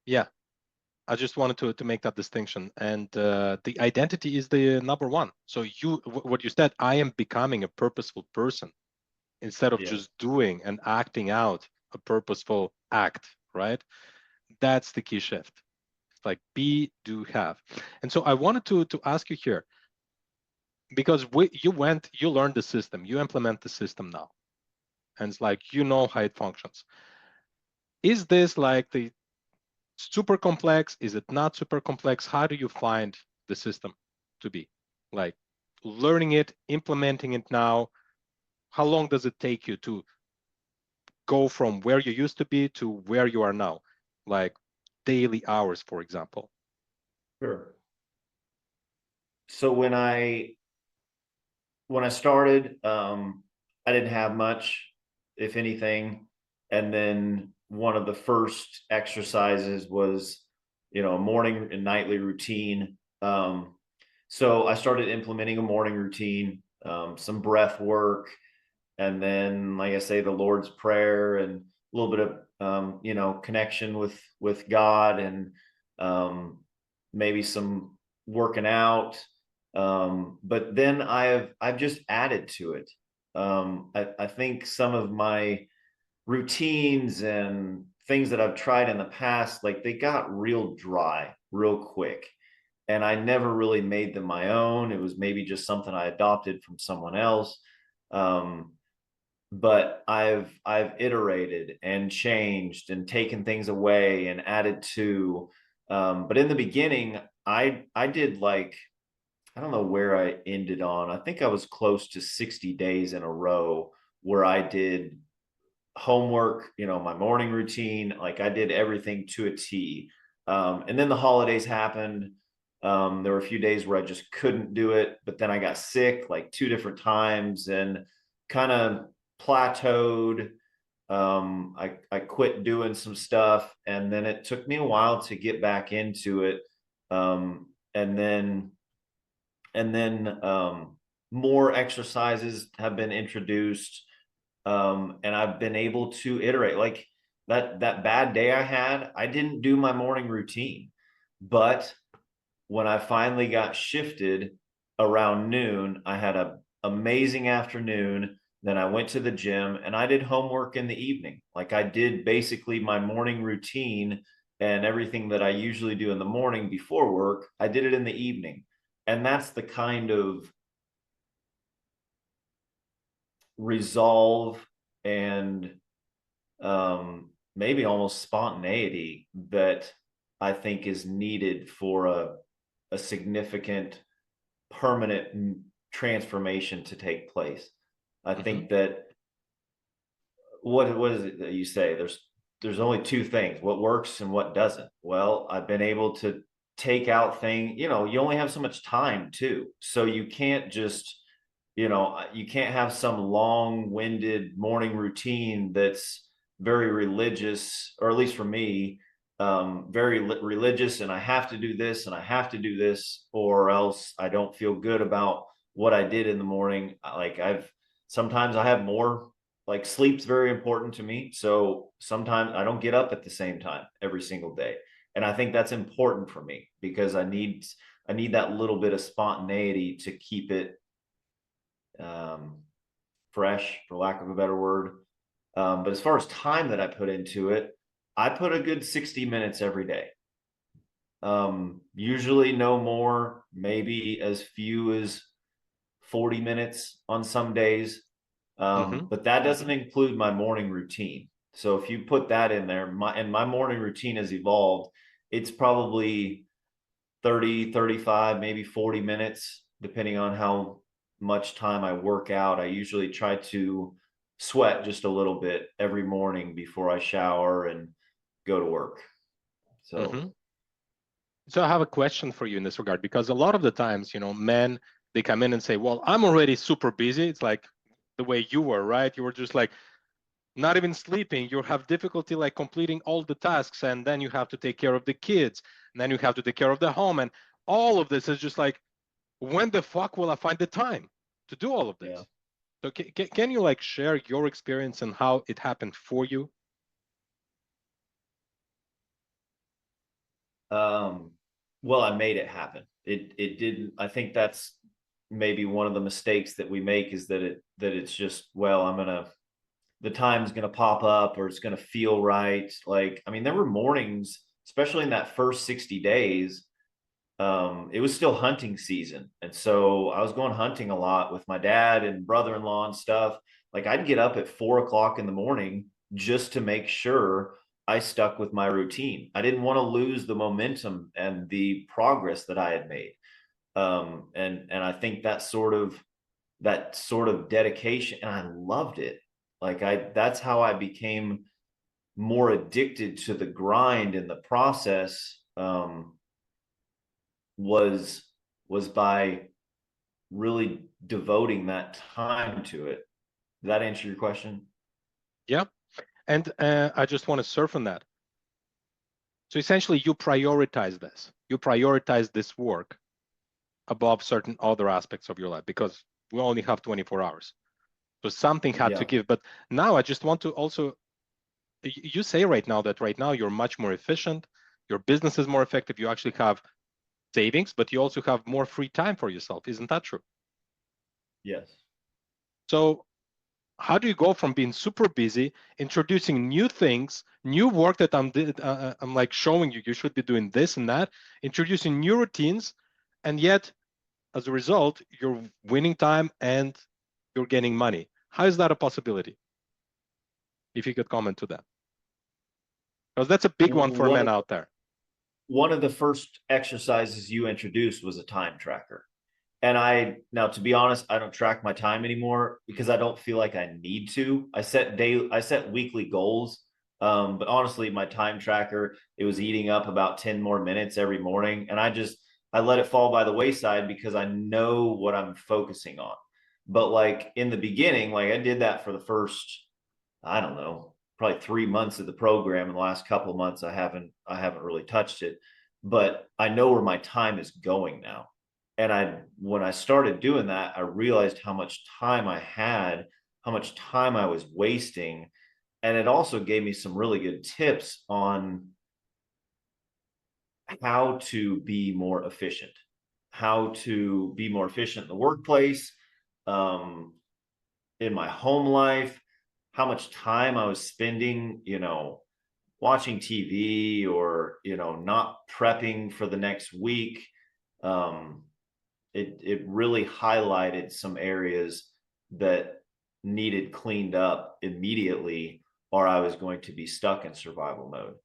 yeah, I just wanted to make that distinction. And the identity is the number one. So what you said, I am becoming a purposeful person instead of just doing and acting out a purposeful act, right? That's the key shift. It's like be, do, have. And so I wanted to ask you here, because you learned the system, you implement the system now. And it's like, you know how it functions. Is this like the super complex? Is it not super complex? How do you find the system to be? Like learning it, implementing it now, how long does it take you to go from where you used to be to where you are now? Like daily hours, for example. Sure. So when I started, I didn't have much, if anything. And then one of the first exercises was, a morning and nightly routine. So I started implementing a morning routine, some breath work, and then, like I say, the Lord's Prayer and a little bit of, connection with God, and maybe some working out. But then I've just added to it. I think some of my routines and things that I've tried in the past, like they got real dry real quick, and I never really made them my own. It was maybe just something I adopted from someone else. But I've iterated and changed and taken things away and added to. But in the beginning, I did like, I don't know where I ended on. I think I was close to 60 days in a row where I did homework, my morning routine. Like I did everything to a T. And then the holidays happened. There were a few days where I just couldn't do it, but then I got sick like 2 different times and kind of plateaued. I quit doing some stuff, and then it took me a while to get back into it. And then more exercises have been introduced, and I've been able to iterate. Like that bad day I had, I didn't do my morning routine, but when I finally got shifted around noon, I had an amazing afternoon. Then I went to the gym and I did homework in the evening. Like I did basically my morning routine and everything that I usually do in the morning before work, I did it in the evening. And that's the kind of resolve and maybe almost spontaneity that I think is needed for a significant permanent transformation to take place. I think that what is it that you say? There's only 2 things: what works and what doesn't. Well, I've been able to take out things. You only have so much time too, so you can't just, you can't have some long-winded morning routine that's very religious, or at least for me, very religious, and I have to do this and I have to do this, or else I don't feel good about what I did in the morning. Like sometimes I have more, like sleep's very important to me. So sometimes I don't get up at the same time every single day. And I think that's important for me because I need that little bit of spontaneity to keep it fresh, for lack of a better word. But as far as time that I put into it, I put a good 60 minutes every day. Usually no more, maybe as few as 40 minutes on some days. Mm-hmm. But that doesn't include my morning routine. So if you put that in there, my morning routine has evolved. It's probably 30, 35, maybe 40 minutes, depending on how much time I work out. I usually try to sweat just a little bit every morning before I shower and go to work. Mm-hmm. So, So I have a question for you in this regard, because a lot of the times, men, they come in and say, well, I'm already super busy. It's like the way you were, right? You were just like not even sleeping. You have difficulty like completing all the tasks, and then you have to take care of the kids, and then you have to take care of the home. And all of this is just like, when the fuck will I find the time to do all of yeah. this? So can you like share your experience and how it happened for you? Um, well, I made it happen. It didn't. I think that's maybe one of the mistakes that we make, is that it's just, well, the time's gonna pop up, or it's gonna feel right. Like, I mean, there were mornings, especially in that first 60 days. It was still hunting season, and so I was going hunting a lot with my dad and brother-in-law and stuff. Like, I'd get up at 4 o'clock in the morning just to make sure I stuck with my routine. I didn't want to lose the momentum and the progress that I had made. And I think that sort of dedication, and I loved it. Like, that's how I became more addicted to the grind and the process. Was by really devoting that time to it. Did that answer your question? Yeah. And I just want to surf on that. So essentially, you prioritize this. You prioritize this work above certain other aspects of your life, because we only have 24 hours. So something had to Yeah. give. But now I just want to also, you say right now that right now you're much more efficient, your business is more effective, you actually have savings, but you also have more free time for yourself. Isn't that true? Yes. So how do you go from being super busy, introducing new things, new work that I'm like showing you should be doing this and that, introducing new routines, and yet as a result you're winning time and you're getting money? How is that a possibility? If you could comment to that, because that's a big one for One men of out there. one of the first exercises you introduced was a time tracker. And now, to be honest, I don't track my time anymore because I don't feel like I need to. I set weekly goals. But honestly, my time tracker, it was eating up about 10 more minutes every morning. And I let it fall by the wayside because I know what I'm focusing on. But like in the beginning, like I did that for the first, I don't know, probably 3 months of the program. In the last couple of months, I haven't really touched it, but I know where my time is going now. And when I started doing that, I realized how much time I had, how much time I was wasting. And it also gave me some really good tips on how to be more efficient, in the workplace, um, in my home life, how much time I was spending, watching TV, or, not prepping for the next week. Um, it really highlighted some areas that needed cleaned up immediately, or I was going to be stuck in survival mode.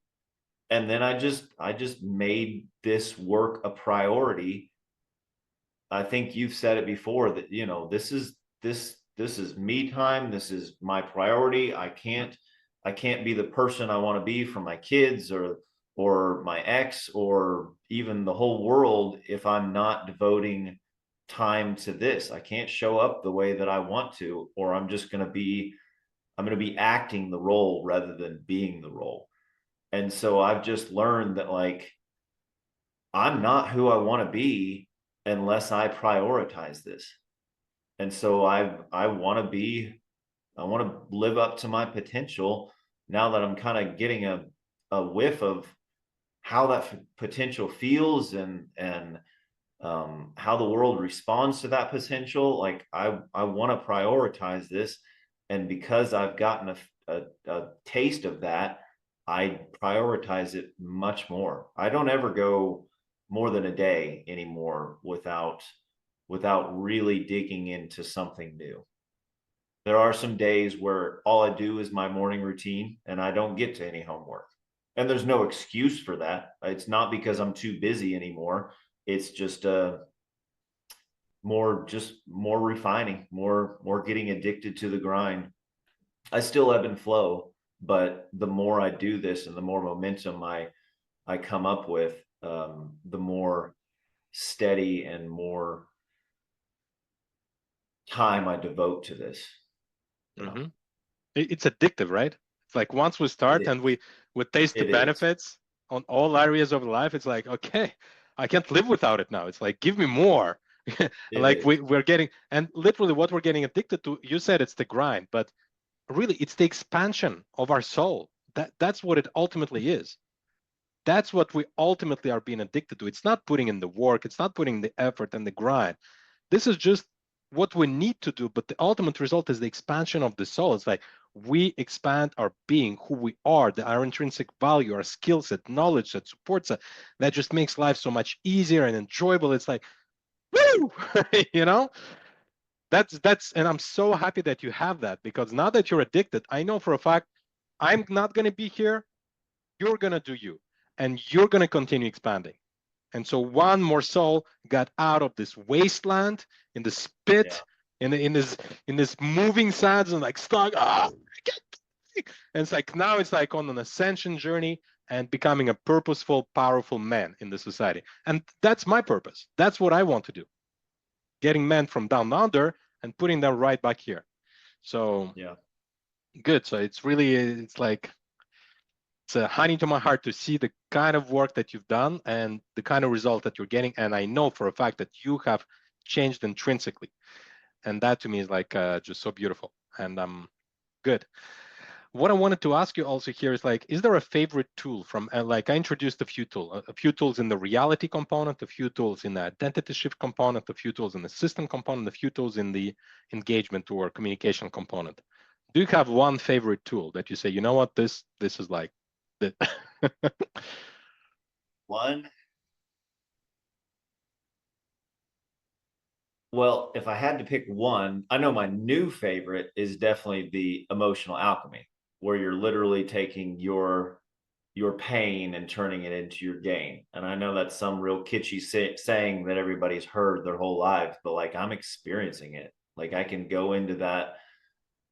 And then I just made this work a priority. I think you've said it before that, this is me time. This is my priority. I can't be the person I want to be for my kids, or my ex, or even the whole world, if I'm not devoting time to this. I can't show up the way that I want to, or I'm going to be acting the role rather than being the role. And so I've just learned that, like, I'm not who I want to be unless I prioritize this. And so I want to live up to my potential, now that I'm kind of getting a whiff of how that potential feels, and how the world responds to that potential. Like, I want to prioritize this, and because I've gotten a taste of that, I prioritize it much more. I don't ever go more than a day anymore without really digging into something new. There are some days where all I do is my morning routine and I don't get to any homework. And there's no excuse for that. It's not because I'm too busy anymore. It's just more refining, more getting addicted to the grind. I still ebb and flow, but the more I do this and the more momentum I come up with, the more steady and more time I devote to this. You know, Mm-hmm. It's addictive, right? It's like once we it start and is. we taste the It is. benefits on all areas of life, it's like, okay, I can't live without it now. It's like, give me more. It Like is. we're getting, and literally what we're getting addicted to, you said it's the grind, but really it's the expansion of our soul. That's what it ultimately is. That's what we ultimately are being addicted to. It's not putting in the work, it's not putting the effort and the grind. This is just what we need to do, but the ultimate result is the expansion of the soul. It's like we expand our being, who we are, our intrinsic value, our skill set, knowledge that supports us. That just makes life so much easier and enjoyable. It's like, woo, you know, and I'm so happy that you have that, because now that you're addicted, I know for a fact I'm not going to be here. You're going to do you, and you're going to continue expanding. And so one more soul got out of this wasteland in the Yeah. spit, in this moving sands, and like stuck. And it's like now it's like on an ascension journey and becoming a purposeful, powerful man in the society. And that's my purpose. That's what I want to do. Getting men from down under and putting them right back here. So Yeah. good. So it's really it's like it's a honey to my heart to see the kind of work that you've done and the kind of result that you're getting. And I know for a fact that you have changed intrinsically. And that to me is like just so beautiful. And good. What I wanted to ask you also here is like, is there a favorite tool from like I introduced a few tools in the reality component, a few tools in the identity shift component, a few tools in the system component, a few tools in the engagement or communication component. Do you have one favorite tool that you say, you know what, this is like the One. Well, if I had to pick one, I know my new favorite is definitely the emotional alchemy, where you're literally taking your pain and turning it into your gain. And I know that's some real kitschy saying that everybody's heard their whole lives, but like I'm experiencing it. Like I can go into that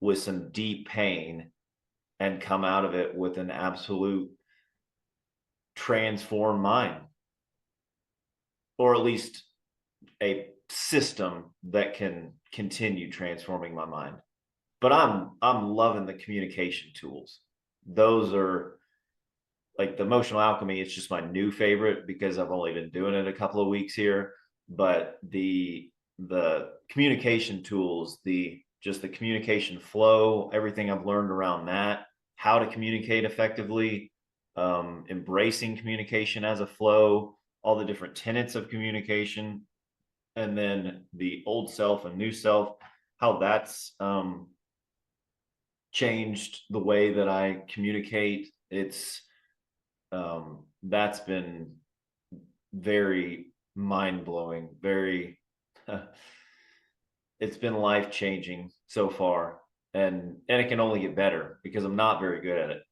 with some deep pain and come out of it with an absolute transformed mind, or at least a system that can continue transforming my mind. But I'm loving the communication tools. Those are like the emotional alchemy. It's just my new favorite because I've only been doing it a couple of weeks here. But the communication tools, the communication flow, everything I've learned around that, how to communicate effectively, embracing communication as a flow, all the different tenets of communication, and then the old self and new self, how that's changed the way that I communicate. It's that's been very mind blowing, very it's been life changing so far, and it can only get better because I'm not very good at it,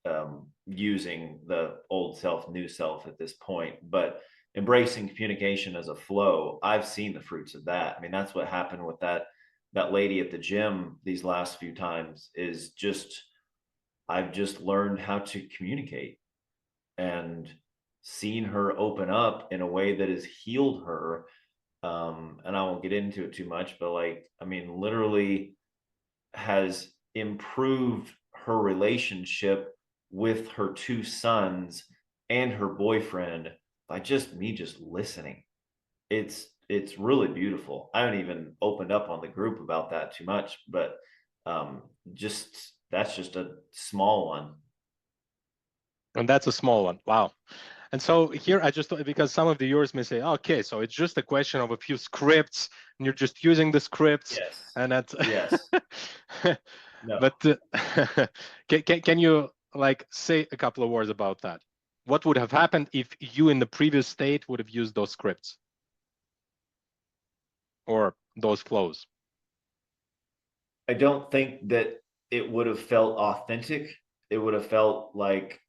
using the old self, new self at this point, but embracing communication as a flow, I've seen the fruits of that. I mean, that's what happened with that lady at the gym these last few times. Is just I've just learned how to communicate and seen her open up in a way that has healed her. And I won't get into it too much, but like, I mean, literally has improved her relationship with her two sons and her boyfriend by just listening. It's really beautiful. I haven't even opened up on the group about that too much, but just that's just a small one. and that's a small one. Wow. And so here I just because some of the viewers may say, okay, so it's just a question of a few scripts and you're just using the scripts Yes. and that's Yes. No. but can you like say a couple of words about that? What would have happened if you in the previous state would have used those scripts or those flows? I don't think that it would have felt authentic. It would have felt like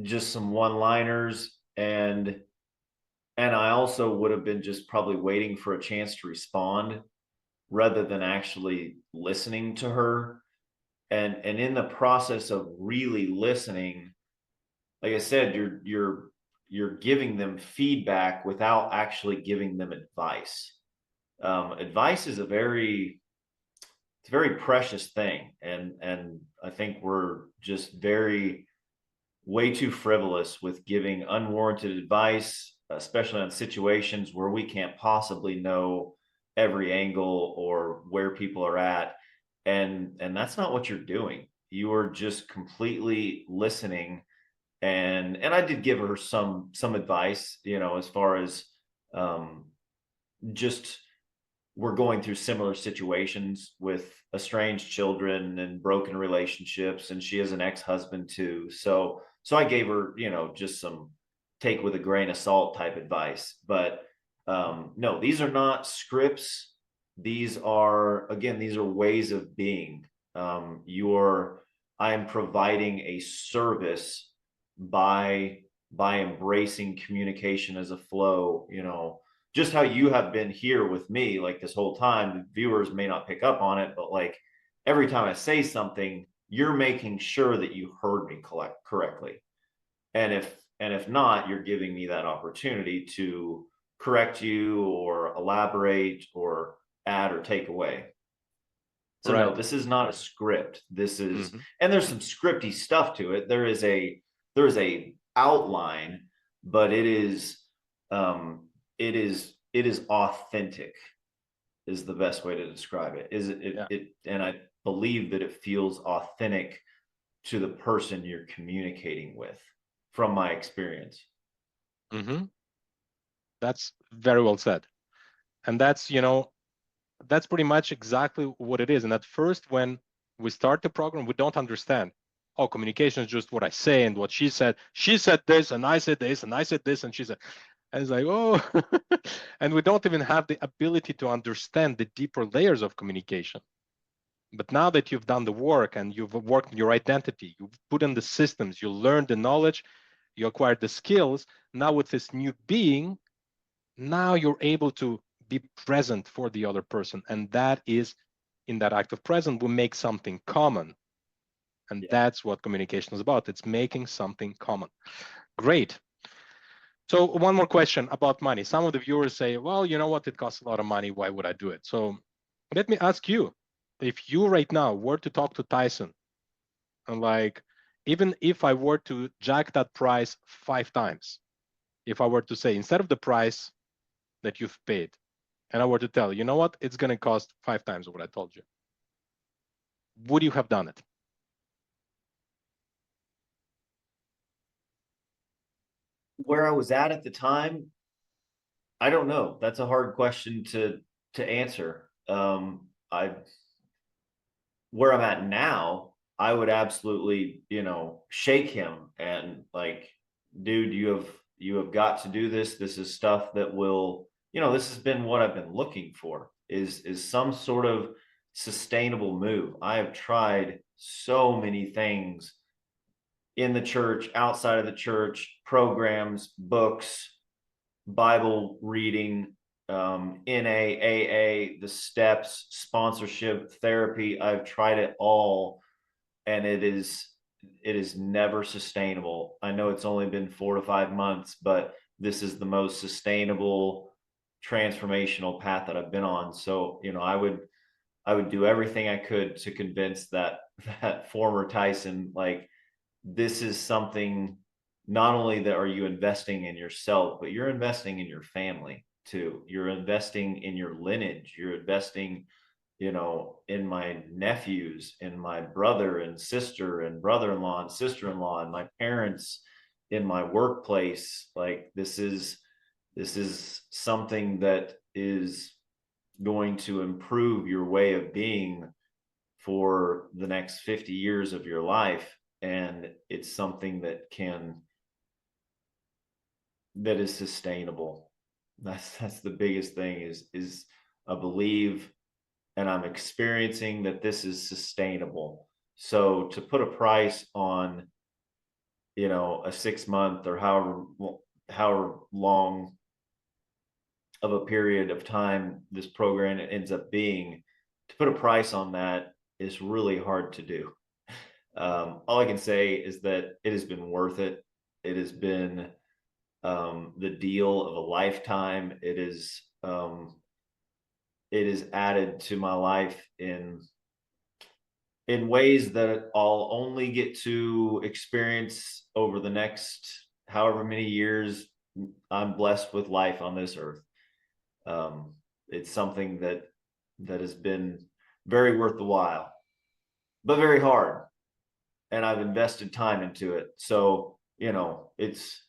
just some one-liners, and I also would have been just probably waiting for a chance to respond rather than actually listening to her. And in the process of really listening, like I said, you're giving them feedback without actually giving them advice. Advice is it's a very precious thing, and I think we're just way too frivolous with giving unwarranted advice, especially on situations where we can't possibly know every angle or where people are at. And that's not what you're doing. You are just completely listening. And I did give her some advice, as far as um just we're going through similar situations with estranged children and broken relationships, and she has an ex-husband too. So I gave her, just some take with a grain of salt type advice. But no, these are not scripts. These are ways of being. You're I am providing a service by embracing communication as a flow, just how you have been here with me like this whole time. The viewers may not pick up on it, but like every time I say something, you're making sure that you heard me correctly. And if not, you're giving me that opportunity to correct you or elaborate or add or take away. So no, Right. this is not a script. This is, Hmm. and there's some scripty stuff to it. There is a outline, but it is authentic, is the best way to describe it. Is it, it, Yeah. it and I believe that it feels authentic to the person you're communicating with, from my experience. Hmm. That's very well said. And that's pretty much exactly what it is. And at first, when we start the program, we don't understand. Oh, communication is just what I say and what she said. She said this, and I said this, and I said this, and she said. And it's like, oh, and we don't even have the ability to understand the deeper layers of communication. But now that you've done the work and you've worked on your identity, you've put in the systems, you learned the knowledge, you acquired the skills. Now with this new being, now you're able to be present for the other person. And that is, in that act of present, we make something common. And Yeah. that's what communication is about. It's making something common. Great. So one more question about money. Some of the viewers say, well, you know what? It costs a lot of money. Why would I do it? So let me ask you, if you right now were to talk to Tyson, and like, even if I were to jack that price 5 times, if I were to say, instead of the price that you've paid, and I were to tell you, know what, it's going to cost 5 times what I told you, would you have done it? Where I was at the time, I don't know. That's a hard question to answer. I Where I'm at now, I would absolutely, shake him and like, dude, you have got to do this. This is stuff that will, this has been what I've been looking for, is some sort of sustainable move. I have tried so many things in the church, outside of the church, programs, books, Bible reading, NA, AA, the steps, sponsorship, therapy. I've tried it all, and it is never sustainable. I know it's only been 4 to 5 months, but this is the most sustainable transformational path that I've been on. So, I would do everything I could to convince that former Tyson, like, this is something, not only that are you investing in yourself, but you're investing in your family too. You're investing in your lineage. You're investing, in my nephews, in my brother and sister and brother-in-law and sister-in-law, and my parents, in my workplace. Like, this is something that is going to improve your way of being for the next 50 years of your life. And it's something that is sustainable. That's the biggest thing, is I believe and I'm experiencing that this is sustainable. So to put a price on, you know, a 6 month or however long of a period of time this program ends up being, to put a price on that is really hard to do. All I can say is that it has been worth it. It has been the deal of a lifetime. It is added to my life in ways that I'll only get to experience over the next however many years I'm blessed with life on this earth. It's something that has been very worth the while, but very hard. And I've invested time into it. So, you know, it's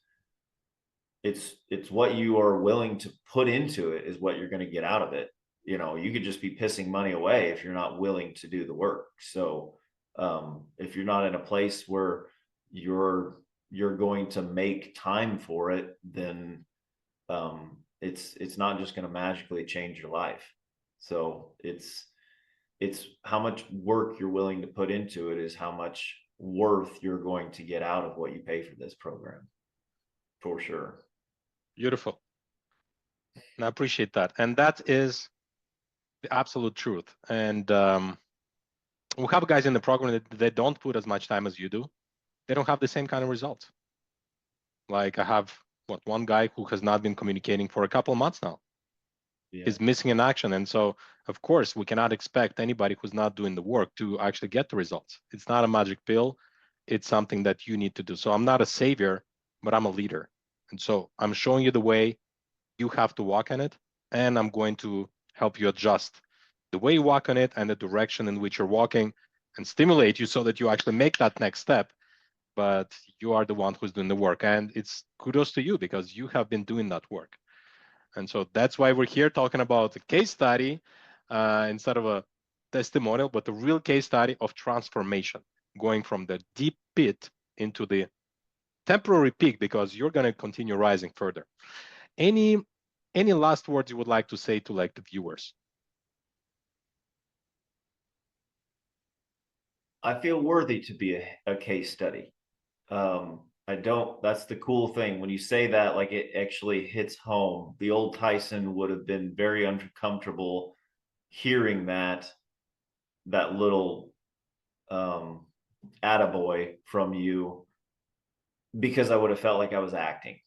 what you are willing to put into it is what you're going to get out of it. You know, you could just be pissing money away if you're not willing to do the work. So if you're not in a place where you're going to make time for it, then it's not just going to magically change your life. So it's how much work you're willing to put into it is how much worth you're going to get out of what you pay for this program, for sure. Beautiful. And I appreciate that. And that is the absolute truth. And we have guys in the program that they don't put as much time as you do. They don't have the same kind of results. Like I have one guy who has not been communicating for a couple of months now. Yeah. He's missing in action. And so, of course, we cannot expect anybody who's not doing the work to actually get the results. It's not a magic pill. It's something that you need to do. So I'm not a savior, but I'm a leader. And so I'm showing you the way. You have to walk in it, and I'm going to help you adjust the way you walk on it and the direction in which you're walking and stimulate you so that you actually make that next step. But you are the one who's doing the work. And it's kudos to you because you have been doing that work. And so that's why we're here talking about a case study instead of a testimonial, but a real case study of transformation, going from the deep pit into the temporary peak, because you're going to continue rising further. Any last words you would like to say to like the viewers? I feel worthy to be a case study. I don't, that's the cool thing. When you say that, like it actually hits home. The old Tyson would have been very uncomfortable hearing that little attaboy from you, because I would have felt like I was acting,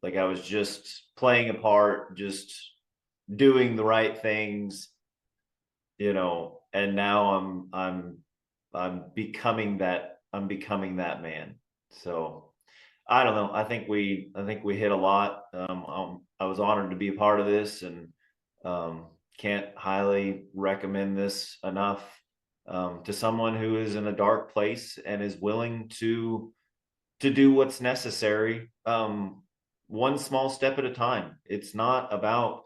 like I was just playing a part, just doing the right things, you know. And now I'm becoming that man. So I don't know. I think we hit a lot. I was honored to be a part of this, and can't highly recommend this enough to someone who is in a dark place and is willing to do what's necessary, one small step at a time. It's not about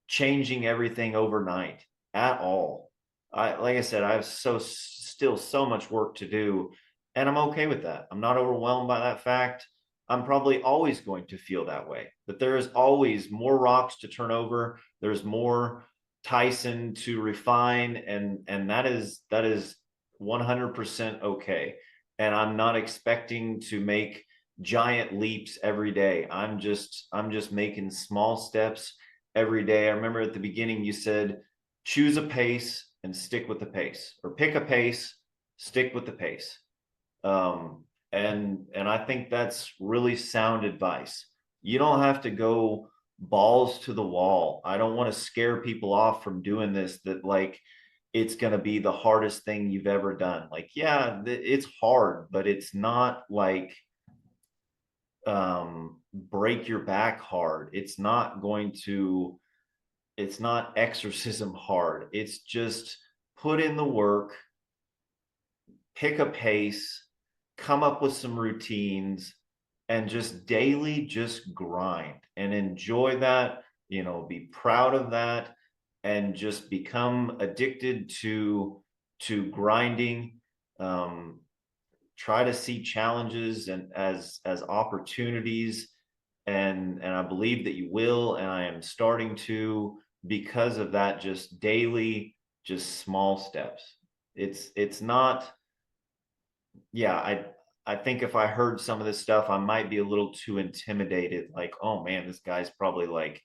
changing everything overnight at all. Like I said, I have still so much work to do, and I'm okay with that. I'm not overwhelmed by that fact. I'm probably always going to feel that way, but there is always more rocks to turn over. There's more Tyson to refine, and that is 100% okay. And I'm not expecting to make giant leaps every day. I'm just making small steps every day. I remember at the beginning you said, choose a pace and stick with the pace, or pick a pace, stick with the pace. And I think that's really sound advice. You don't have to go balls to the wall. I don't want to scare people off from doing this, that like it's going to be the hardest thing you've ever done. Like, yeah, it's hard, but it's not like break your back hard. It's not exorcism hard. It's just put in the work, pick a pace, come up with some routines, and just daily just grind and enjoy that, you know, be proud of that, and just become addicted to grinding. Try to see challenges and as opportunities, and I believe that you will, and I am starting to, because of that just daily just small steps. It's not, yeah, I think if I heard some of this stuff, I might be a little too intimidated. Like, oh man, this guy's probably like,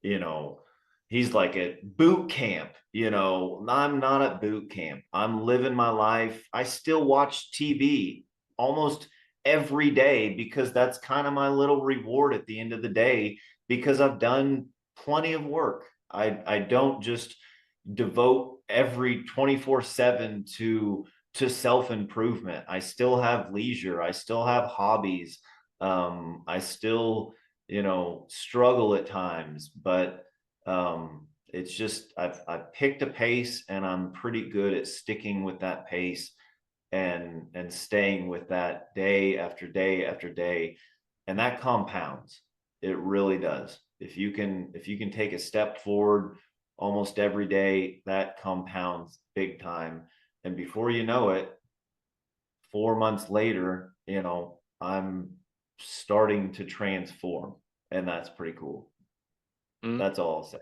you know, he's like at boot camp. I'm not at boot camp. I'm living my life. I still watch TV almost every day because that's kind of my little reward at the end of the day, because I've done plenty of work. I don't just devote every 24/7 to self-improvement. I still have leisure. I still have hobbies. I still, struggle at times, but it's just I've picked a pace, and I'm pretty good at sticking with that pace and staying with that day after day after day, and that compounds. It really does. If you can take a step forward almost every day, that compounds big time, and before you know it, 4 months later, I'm starting to transform, and that's pretty cool. That's all I'll say.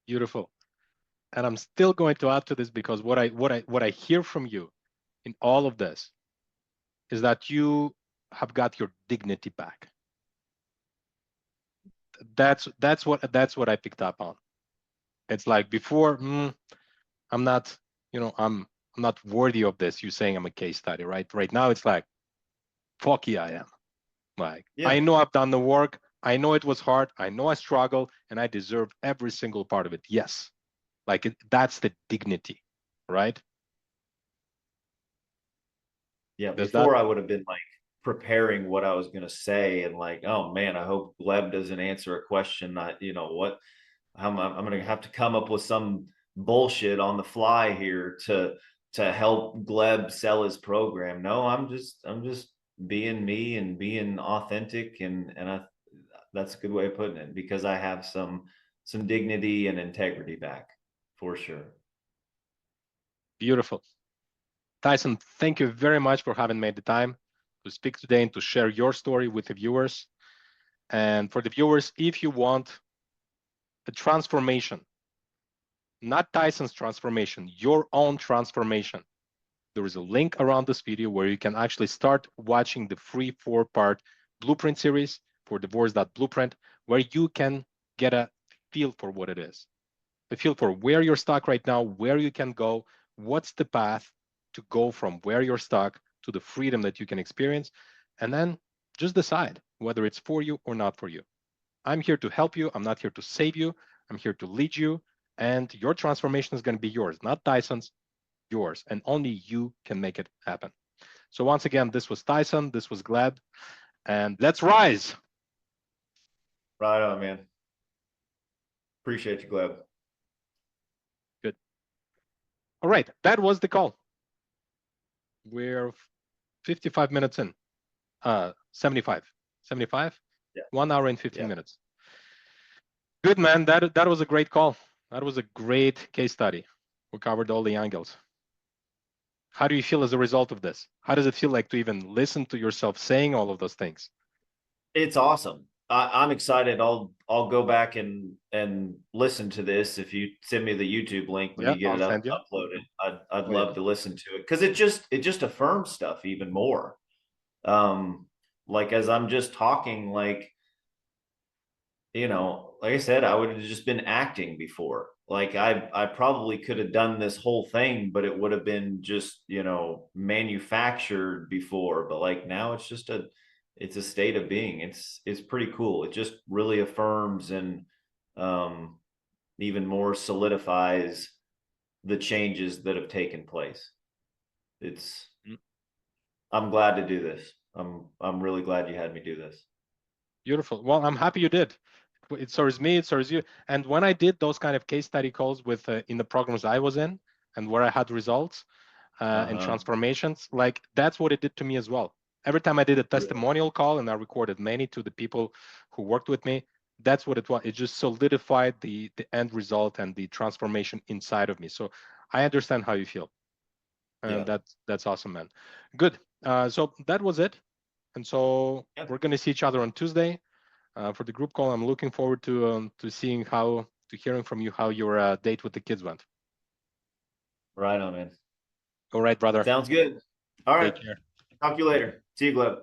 Beautiful. And I'm still going to add to this, because what I hear from you in all of this is that you have got your dignity back. That's what I picked up on. It's like before, I'm not, I'm not worthy of this. You saying I'm a case study, right? Right now, it's like, fuck yeah, I am. Like, Yeah. I know I've done the work. I know it was hard. I know I struggled, and I deserve every single part of it. Yes. Like, that's the dignity, right? Yeah. Does that? Before, I would have been like preparing what I was going to say, and like, oh man, I hope Gleb doesn't answer a question. What, I'm going to have to come up with some bullshit on the fly here to help Gleb sell his program. No, I'm just being me and being authentic, and that's a good way of putting it, because I have some dignity and integrity back, for sure. Beautiful. Tyson, thank you very much for having made the time to speak today and to share your story with the viewers. And for the viewers, if you want a transformation, not Tyson's transformation, your own transformation, there is a link around this video where you can actually start watching the free 4-part blueprint series for Divorce.Blueprint, where you can get a feel for what it is, a feel for where you're stuck right now, where you can go, what's the path to go from where you're stuck to the freedom that you can experience, and then just decide whether it's for you or not for you. I'm here to help you. I'm not here to save you. I'm here to lead you, and your transformation is going to be yours, not Tyson's, yours, and only you can make it happen. So once again, this was Tyson, this was Gleb, and let's rise. Right on, man. Appreciate you, Gleb. Good. All right, that was the call. We're 55 minutes in. 75. 75? Yeah. 1 hour and 15 minutes. Good, man. That was a great call. That was a great case study. We covered all the angles. How do you feel as a result of this? How does it feel like to even listen to yourself saying all of those things? It's awesome. I'm excited. I'll go back and listen to this. If you send me the YouTube link when Yeah, you get I'll it send you. uploaded, I'd Wait. love to listen to it, because it just affirms stuff even more. Like, as I'm just talking, like, like I said, I would have just been acting before. Like, I probably could have done this whole thing, but it would have been just, manufactured before. But like now, it's a state of being. It's pretty cool. It just really affirms and um, even more solidifies the changes that have taken place. It's I'm glad to do this. I'm really glad you had me do this. Beautiful. Well, I'm happy you did. It serves me, it serves you. And when I did those kind of case study calls with in the programs I was in, and where I had results and transformations, like that's what it did to me as well. Every time I did a testimonial call, and I recorded many to the people who worked with me, that's what it was. It just solidified the end result and the transformation inside of me. So I understand how you feel. And that's awesome, man. Good. So that was it. And so we're going to see each other on Tuesday for the group call. I'm looking forward to seeing to hearing from you how your date with the kids went. Right on, man. All right, brother. Sounds good. All right. Take care. Talk to you later. See you, Gleb.